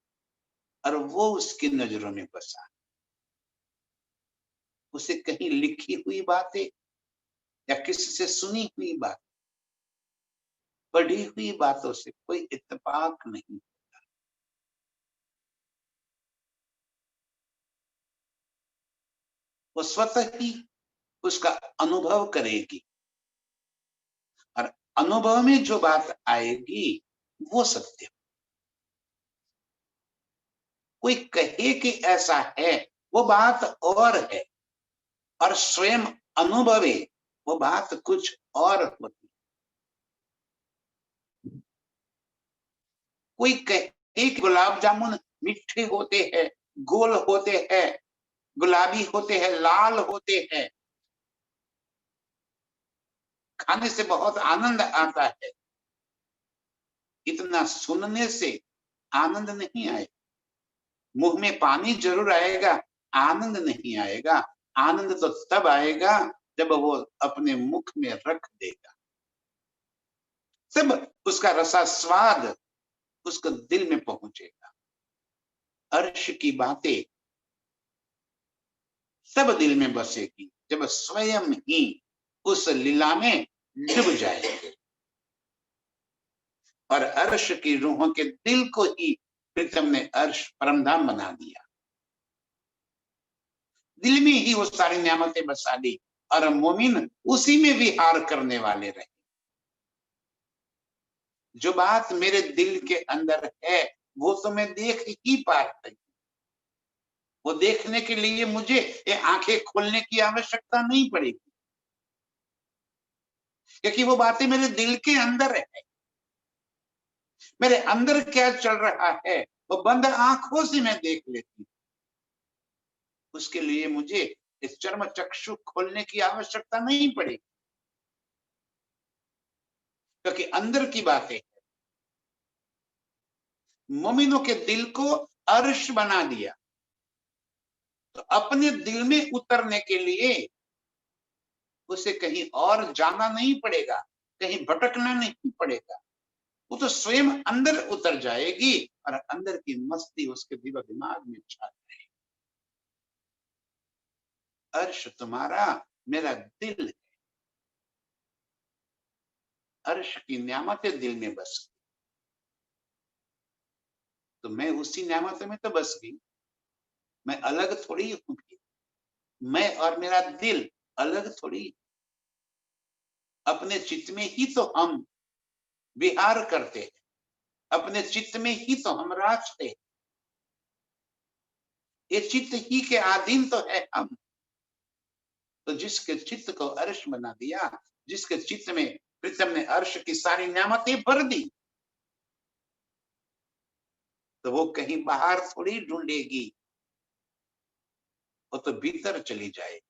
S1: और वो उसकी नजरों में बसा। उसे कहीं लिखी हुई बातें या किसी से सुनी हुई बात, पढ़ी हुई बातों से कोई इत्तेफाक नहीं। वो स्वतः ही उसका अनुभव करेगी, और अनुभव में जो बात आएगी वो सत्य। कोई कहे कि ऐसा है वो बात और है, और स्वयं अनुभवे वो बात कुछ और होती। कोई कहे कि गुलाब जामुन मीठे होते हैं, गोल होते हैं, गुलाबी होते हैं, लाल होते हैं, खाने से बहुत आनंद आता है। इतना सुनने से आनंद नहीं आए, मुंह में पानी जरूर आएगा, आनंद नहीं आएगा। आनंद तो तब आएगा जब वो अपने मुख में रख देगा, सब उसका रसा स्वाद उसको दिल में पहुंचेगा। अर्श की बातें सब दिल में बसेगी जब स्वयं ही उस लीला में डूब जाएंगे। और अर्श की रूहों के दिल को ही प्रीतम ने अर्श परमधाम बना दिया, दिल में ही वो सारी नियामतें बसा दी, और मोमिन उसी में विहार करने वाले रहे। जो बात मेरे दिल के अंदर है वो तो मैं देख ही पा रही, वो देखने के लिए मुझे ये आंखें खोलने की आवश्यकता नहीं पड़ेगी, क्योंकि वो बातें मेरे दिल के अंदर है। मेरे अंदर क्या चल रहा है वो बंद आंखों से मैं देख लेती हूँ। उसके लिए मुझे इस चर्म चक्षु खोलने की आवश्यकता नहीं पड़ेगी, क्योंकि अंदर की बातें है। मोमिनों के दिल को अर्श बना दिया, तो अपने दिल में उतरने के लिए उसे कहीं और जाना नहीं पड़ेगा, कहीं भटकना नहीं पड़ेगा, वो तो स्वयं अंदर उतर जाएगी और अंदर की मस्ती उसके दिमाग में छा जाएगी। अर्श तुम्हारा मेरा दिल है, अर्श की नियामतें दिल में बस गई, तो मैं उसी नियामत में तो बस गई, मैं अलग थोड़ी हूं। मैं और मेरा दिल अलग थोड़ी, अपने चित्त में ही तो हम विहार करते हैं, अपने चित्त में ही तो हम राजते हैं, ये चित्त ही के अधीन तो है हम। तो जिसके चित्त को अर्श बना दिया, जिसके चित्त में प्रीतम ने अर्श की सारी नियामतें भर दी, तो वो कहीं बाहर थोड़ी ढूंढेगी, वो तो भीतर चली जाएगी।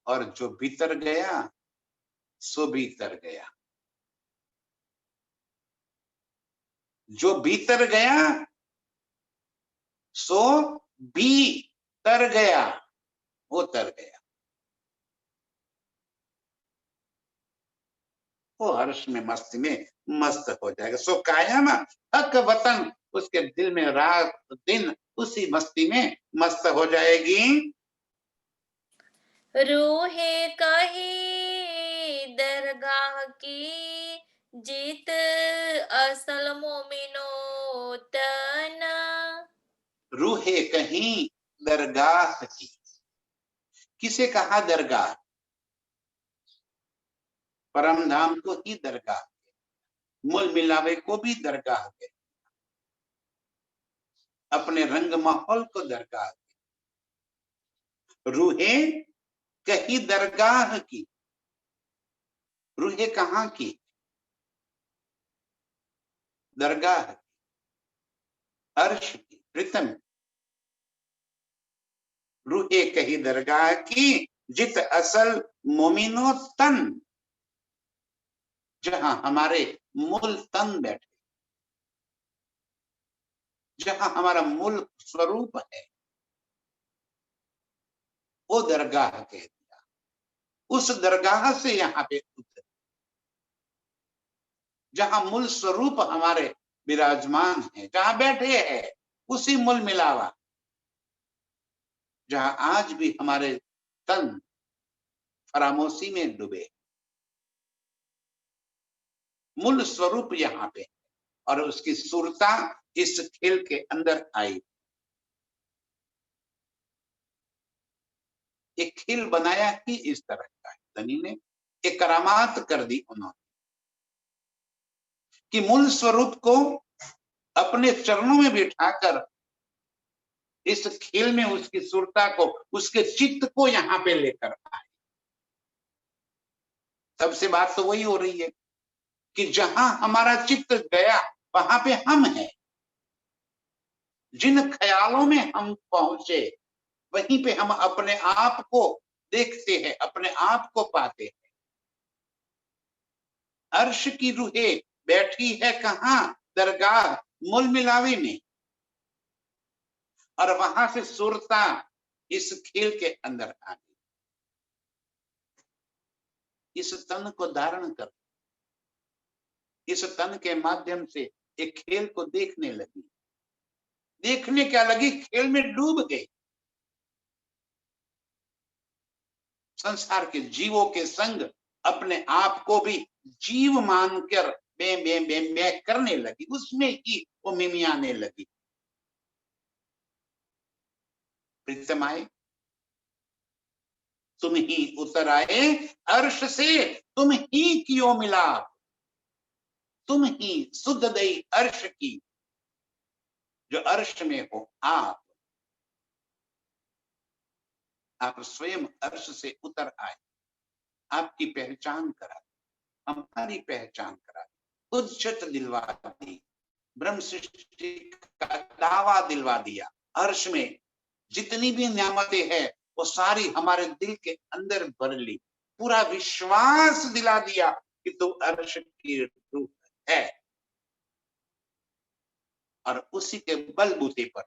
S1: और जो भीतर गया सो भीतर गया, जो भीतर गया सो भी तर गया, वो तर गया, वो हर्ष में मस्ती में मस्त हो जाएगा। सो कायम हक वतन, उसके दिल में रात दिन उसी मस्ती में मस्त हो जाएगी।
S2: रूहे कही दरगाह की, जीत असल मोमिनो तना।
S1: रूहे कहीं दरगाह की, किसे कहा दरगाह? परम धाम को ही दरगाह, मूल मिलावे को भी दरगाह है, अपने रंग माहौल को दरगाह। रूहे कहीं दरगाह की, रूहे कहाँ की? दरगाह, अर्श की, प्रीतम। रूहे कहीं दरगाह की, जित असल मोमिनो तन, जहां हमारे मूल तन बैठे, जहां हमारा मूल स्वरूप है, वो दरगाह कह दिया। उस दरगाह से यहाँ पे उतर, जहां मूल स्वरूप हमारे विराजमान है, जहां बैठे हैं, उसी मूल मिलावा, जहां आज भी हमारे तन फरामोशी में डूबे, मूल स्वरूप यहाँ पे, और उसकी सुरता इस खेल के अंदर आई। एक खेल बनाया ही इस तरह का है, धनी ने एक करामात कर दी उन्होंने, कि मूल स्वरूप को अपने चरणों में बिठाकर इस खेल में उसकी सुरता को, उसके चित्त को यहाँ पे लेकर आए। सबसे बात तो वही हो रही है कि जहां हमारा चित्त गया वहां पे हम हैं, जिन ख्यालों में हम पहुंचे वहीं पे हम अपने आप को देखते हैं, अपने आप को पाते हैं। अर्श की रूहें बैठी है कहाँ? दरगाह मूल मिलावे में, और वहां से सुरता इस खेल के अंदर आ गई। इस तन को धारण कर, इस तन के माध्यम से एक खेल को देखने लगी। देखने क्या लगी? खेल में डूब गई। संसार के जीवों के संग अपने आप को भी जीव मानकर मैं करने लगी, उसमें ही वो मिमियाने लगी। प्रीतम आए, तुम ही उतर आए अर्श से, तुम ही कियो मिलाप, तुम ही सुध दई अर्श की, जो अर्श में हो आप स्वयं अर्श से उतर आए, आपकी पहचान करा, हमारी पहचान करा, उज्जत दिलवा दी, ब्रह्म सृष्टि का दावा दिलवा दिया। अर्श में जितनी भी नियामतें हैं वो सारी हमारे दिल के अंदर भर ली, पूरा विश्वास दिला दिया कि तू अर्श की रूह है, और उसी के बलबूते पर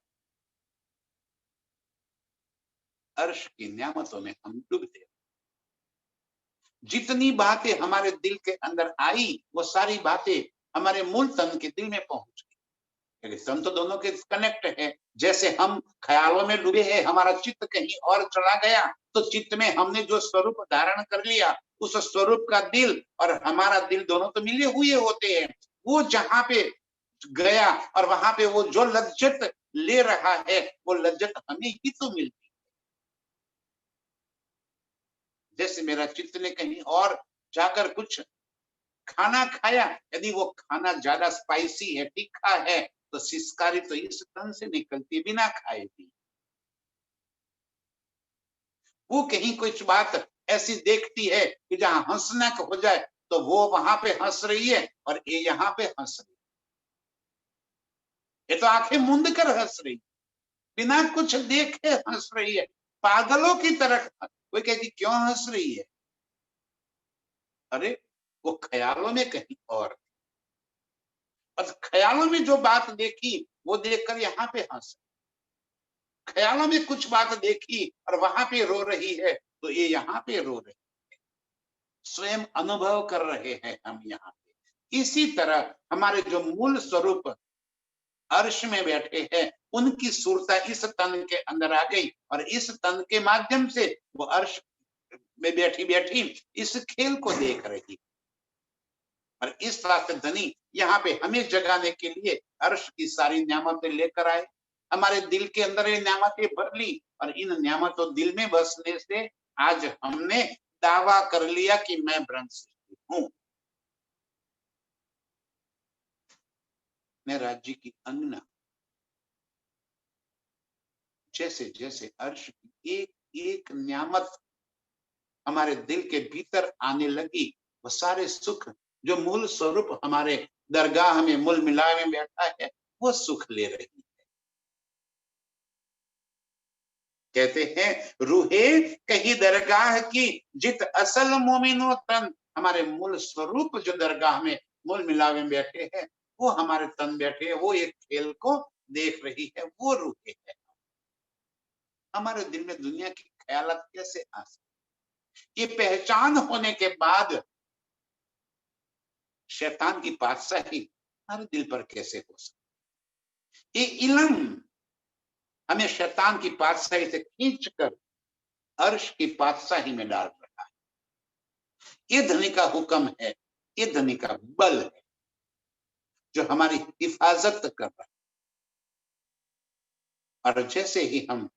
S1: अर्श की नियामतों में हम डूबते। जितनी बातें हमारे दिल के अंदर आई वो सारी बातें हमारे मूल तन के दिल में पहुंच गई, क्योंकि तन तो दोनों के कनेक्ट है। जैसे हम ख्यालों में डूबे हैं, हमारा चित्त कहीं और चला गया, तो चित्त में हमने जो स्वरूप धारण कर लिया, उस स्वरूप का दिल और हमारा दिल दोनों तो मिले हुए होते हैं। वो जहां पे गया और वहां पे वो जो लज्जत ले रहा है, वो लज्जत हमें ही तो मिलती। जैसे मेरा चित्त ने कहीं और जाकर कुछ खाना खाया, यदि वो खाना ज्यादा स्पाइसी है, तीखा है, तो सिसकारी तो इस तन से निकलती बिना खाए भी। वो कहीं कुछ बात ऐसी देखती है कि जहां हंसना हो जाए, तो वो वहां पे हंस रही है और ये यहाँ पे हंस रही है। ये तो आंखें मूंद कर हंस रही, बिना कुछ देखे हंस रही है, पागलों की तरह। कोई कहती क्यों हंस रही है? अरे वो ख्यालों में कहीं और ख्यालों में जो बात देखी वो देखकर यहाँ पे हंस, ख्यालों में कुछ बात देखी और वहां पे रो रही है, तो ये यहाँ पे रो रही है। स्वयं अनुभव कर रहे हैं हम यहाँ पे। इसी तरह हमारे जो मूल स्वरूप अर्श में बैठे हैं, उनकी सूरता इस तन के अंदर आ गई, और इस तन के माध्यम से वो अर्श में बैठी बैठी इस खेल को देख रही। और इस वास्ते धनी यहाँ पे हमें जगाने के लिए अर्श की सारी नियामतें लेकर आए, हमारे दिल के अंदर ये नियामतें भर ली, और इन नियामतों दिल में बसने से आज हमने दावा कर लिया कि मैं ब्रह्म सृष्टि हूं, मैं राज्य की अंगना। जैसे जैसे अर्श की एक एक नियामत हमारे दिल के भीतर आने लगी, वो सारे सुख जो मूल स्वरूप हमारे दरगाह में मूल मिलाए में बैठा है, वो सुख ले रही है। कहते हैं रूहे कहीं दरगाह की, जित असल मोमिनो तन। हमारे मूल स्वरूप जो दरगाह में मूल मिलावे में बैठे हैं, वो हमारे तन बैठे हैं, वो एक खेल को देख रही है, वो रूहे है। हमारे दिल में दुनिया की ख्यालात कैसे आ सकती? ये पहचान होने के बाद शैतान की बादशाही हमारे दिल पर कैसे हो सकती? ये इल्म हमें शैतान की बादशाही से खींचकर अर्श की बादशाही में डाल रहा है। ये धनी का हुक्म है, ये धनी का बल है, जो हमारी हिफाजत कर रहा है। और जैसे ही हम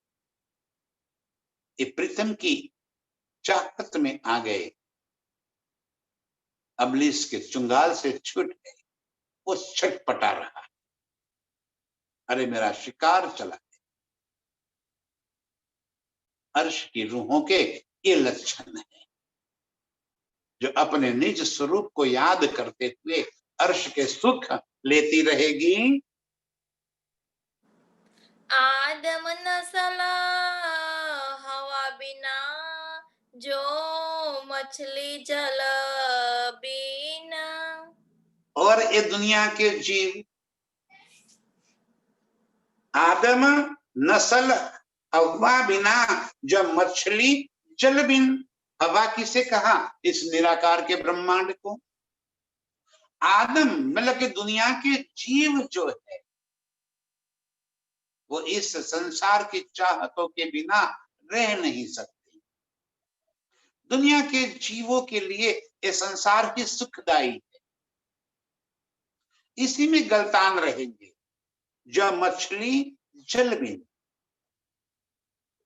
S1: ये प्रीतम की चाहत में आ गए, अबलीस के चुंगाल से छूट गए, वो छटपटा रहा है, अरे मेरा शिकार चला। अर्श की रूहों के ये लक्षण है, जो अपने निज स्वरूप को याद करते हुए अर्श के सुख लेती रहेगी।
S2: आदम नस्ला जो मछली जल बिना।
S1: और ये दुनिया के जीव आदम नस्ल हवा बिना, जब मछली जल बिन। हवा किसे कहा? इस निराकार के ब्रह्मांड को। आदम मतलब कि दुनिया के जीव जो है वो इस संसार की चाहतों के बिना रह नहीं सकते। दुनिया के जीवों के लिए ये संसार की सुखदाई है, इसी में गलतान रहेंगे। जब मछली जल बिन,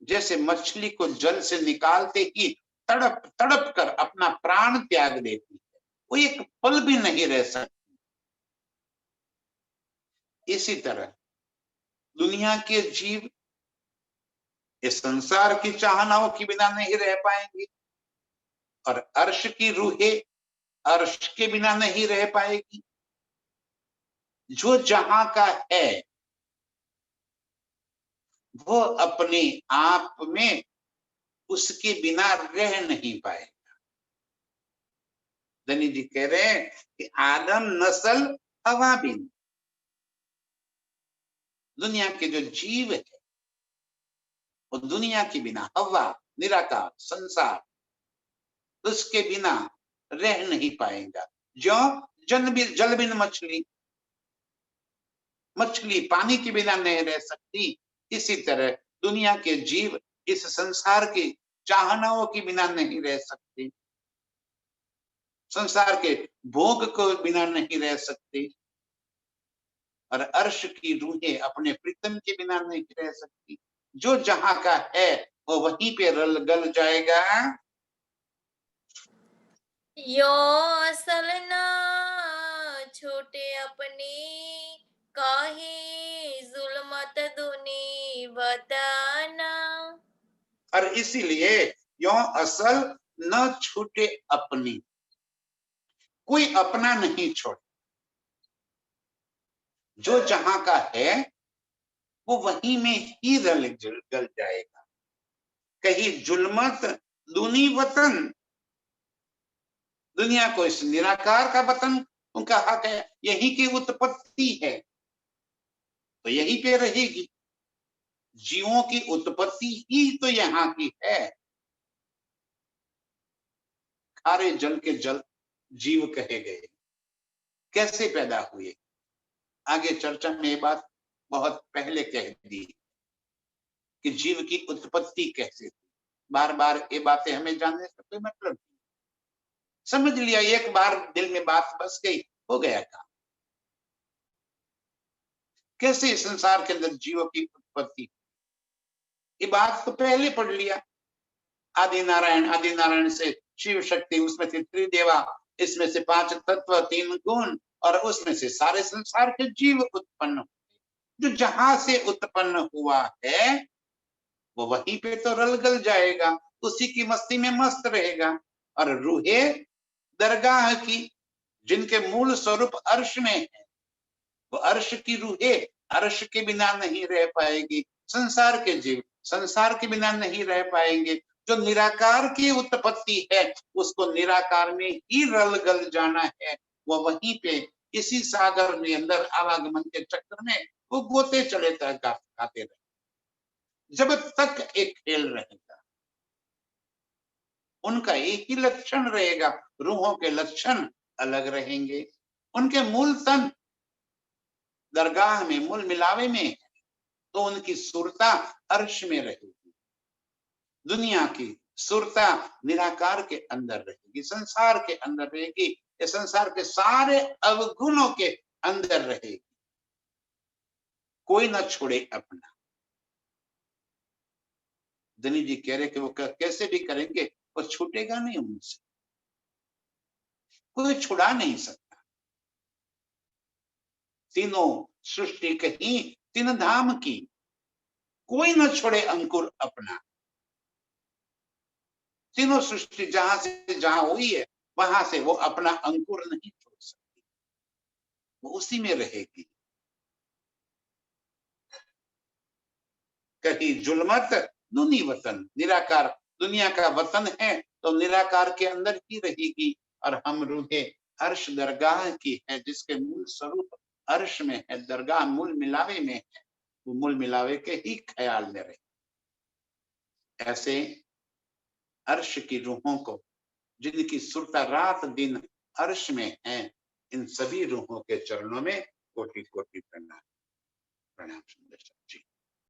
S1: जैसे मछली को जल से निकालते ही तड़प तड़प कर अपना प्राण त्याग देती है, वो एक पल भी नहीं रह सकती। इसी तरह दुनिया के जीव इस संसार की चाहनाओं के बिना नहीं रह पाएंगे, और अर्श की रूहें अर्श के बिना नहीं रह पाएगी। जो जहां का है वो अपने आप में उसके बिना रह नहीं पाएगा। धनी जी कह रहे हैं कि आदम नस्ल हवा बिन, दुनिया के जो जीव है वो दुनिया के बिना, हवा निराकार संसार, उसके बिना रह नहीं पाएगा। जो जल बिन मछली, मछली पानी के बिना नहीं रह सकती, इसी तरह दुनिया के जीव इस संसार की चाहनाओं के बिना नहीं रह सकते, संसार के भोग को बिना नहीं रह सकते, और अर्श की रूहें अपने प्रीतम के बिना नहीं रह सकती। जो जहां का है वो वहीं पे रल गल जाएगा।
S2: यो असल ना छोटे अपनी, काहे जुल्मत दुनी बताना।
S1: और इसीलिए यो असल न छूटे अपनी, कोई अपना नहीं छोड़े। जो जहां का है वो वहीं में ही रल गल जाएगा। कहीं जुल्मत दूनी वतन, दुनिया को इस निराकार का वतन उनका हक है, यही की उत्पत्ति है तो यहीं पे रहेगी। जीवों की उत्पत्ति ही तो यहाँ की है। खारे जल के जल जीव कहे गए, कैसे पैदा हुए? आगे चर्चा में ये बात बहुत पहले कह दी कि जीव की उत्पत्ति कैसे हुई। बार बार ये बातें हमें जानने से कोई मतलब नहीं। समझ लिया, एक बार दिल में बात बस गई, हो गया काम। कैसे संसार के अंदर जीवों की उत्पत्ति, ये बात तो पहले पढ़ लिया। आदि नारायण से शिव शक्ति, उसमें से त्रिदेवा, इसमें से 5 तत्व 3 गुण, और उसमें से सारे संसार के जीव उत्पन्न हुए। जो जहां से उत्पन्न हुआ है वो वहीं पे तो रल गल जाएगा, उसी की मस्ती में मस्त रहेगा। और रूहे दरगाह की, जिनके मूल स्वरूप अर्श में है, वो अर्श की रूहें अर्श के बिना नहीं रह पाएगी। संसार के जीव संसार के बिना नहीं रह पाएंगे। जो निराकार की उत्पत्ति है उसको निराकार में ही रल गल जाना है। वो वहीं पे इसी सागर में अंदर आवागमन के चक्र में वो गोते चले गाते रहे जब तक एक खेल रहेगा। उनका एक ही लक्षण रहेगा, रूहों के लक्षण अलग रहेंगे। उनके मूल तन दरगाह में मूल मिलावे में है, तो उनकी सुरता अर्श में रहेगी। दुनिया की सुरता निराकार के अंदर रहेगी, संसार के अंदर रहेगी, ये संसार के सारे अवगुणों के अंदर रहेगी। कोई ना छोड़े अपना। धनी जी कह रहे कि वो कैसे भी करेंगे वो छूटेगा नहीं उनसे, कोई छुड़ा नहीं सकता। तीनों सृष्टि कहीं तीन धाम की, कोई न छोड़े अंकुर अपना। तीनों सृष्टि जहां से जहां हुई है वहां से वो अपना अंकुर नहीं छोड़ सकती, वो उसी में रहेगी। कहीं जुल्मत नूनी वतन, निराकार दुनिया का वतन है तो निराकार के अंदर ही रहेगी। और हम रूहें अर्श दरगाह की है, जिसके मूल स्वरूप अर्श में है, दरगाह मूल मिलावे में है, वो मूल मिलावे के ही ख्याल में रहे। ऐसे अर्श की रूहों को, जिनकी सुरता रात दिन अर्श में है, इन सभी रूहों के चरणों में कोटि कोटि प्रणाम। प्रणाम सुंदर जी।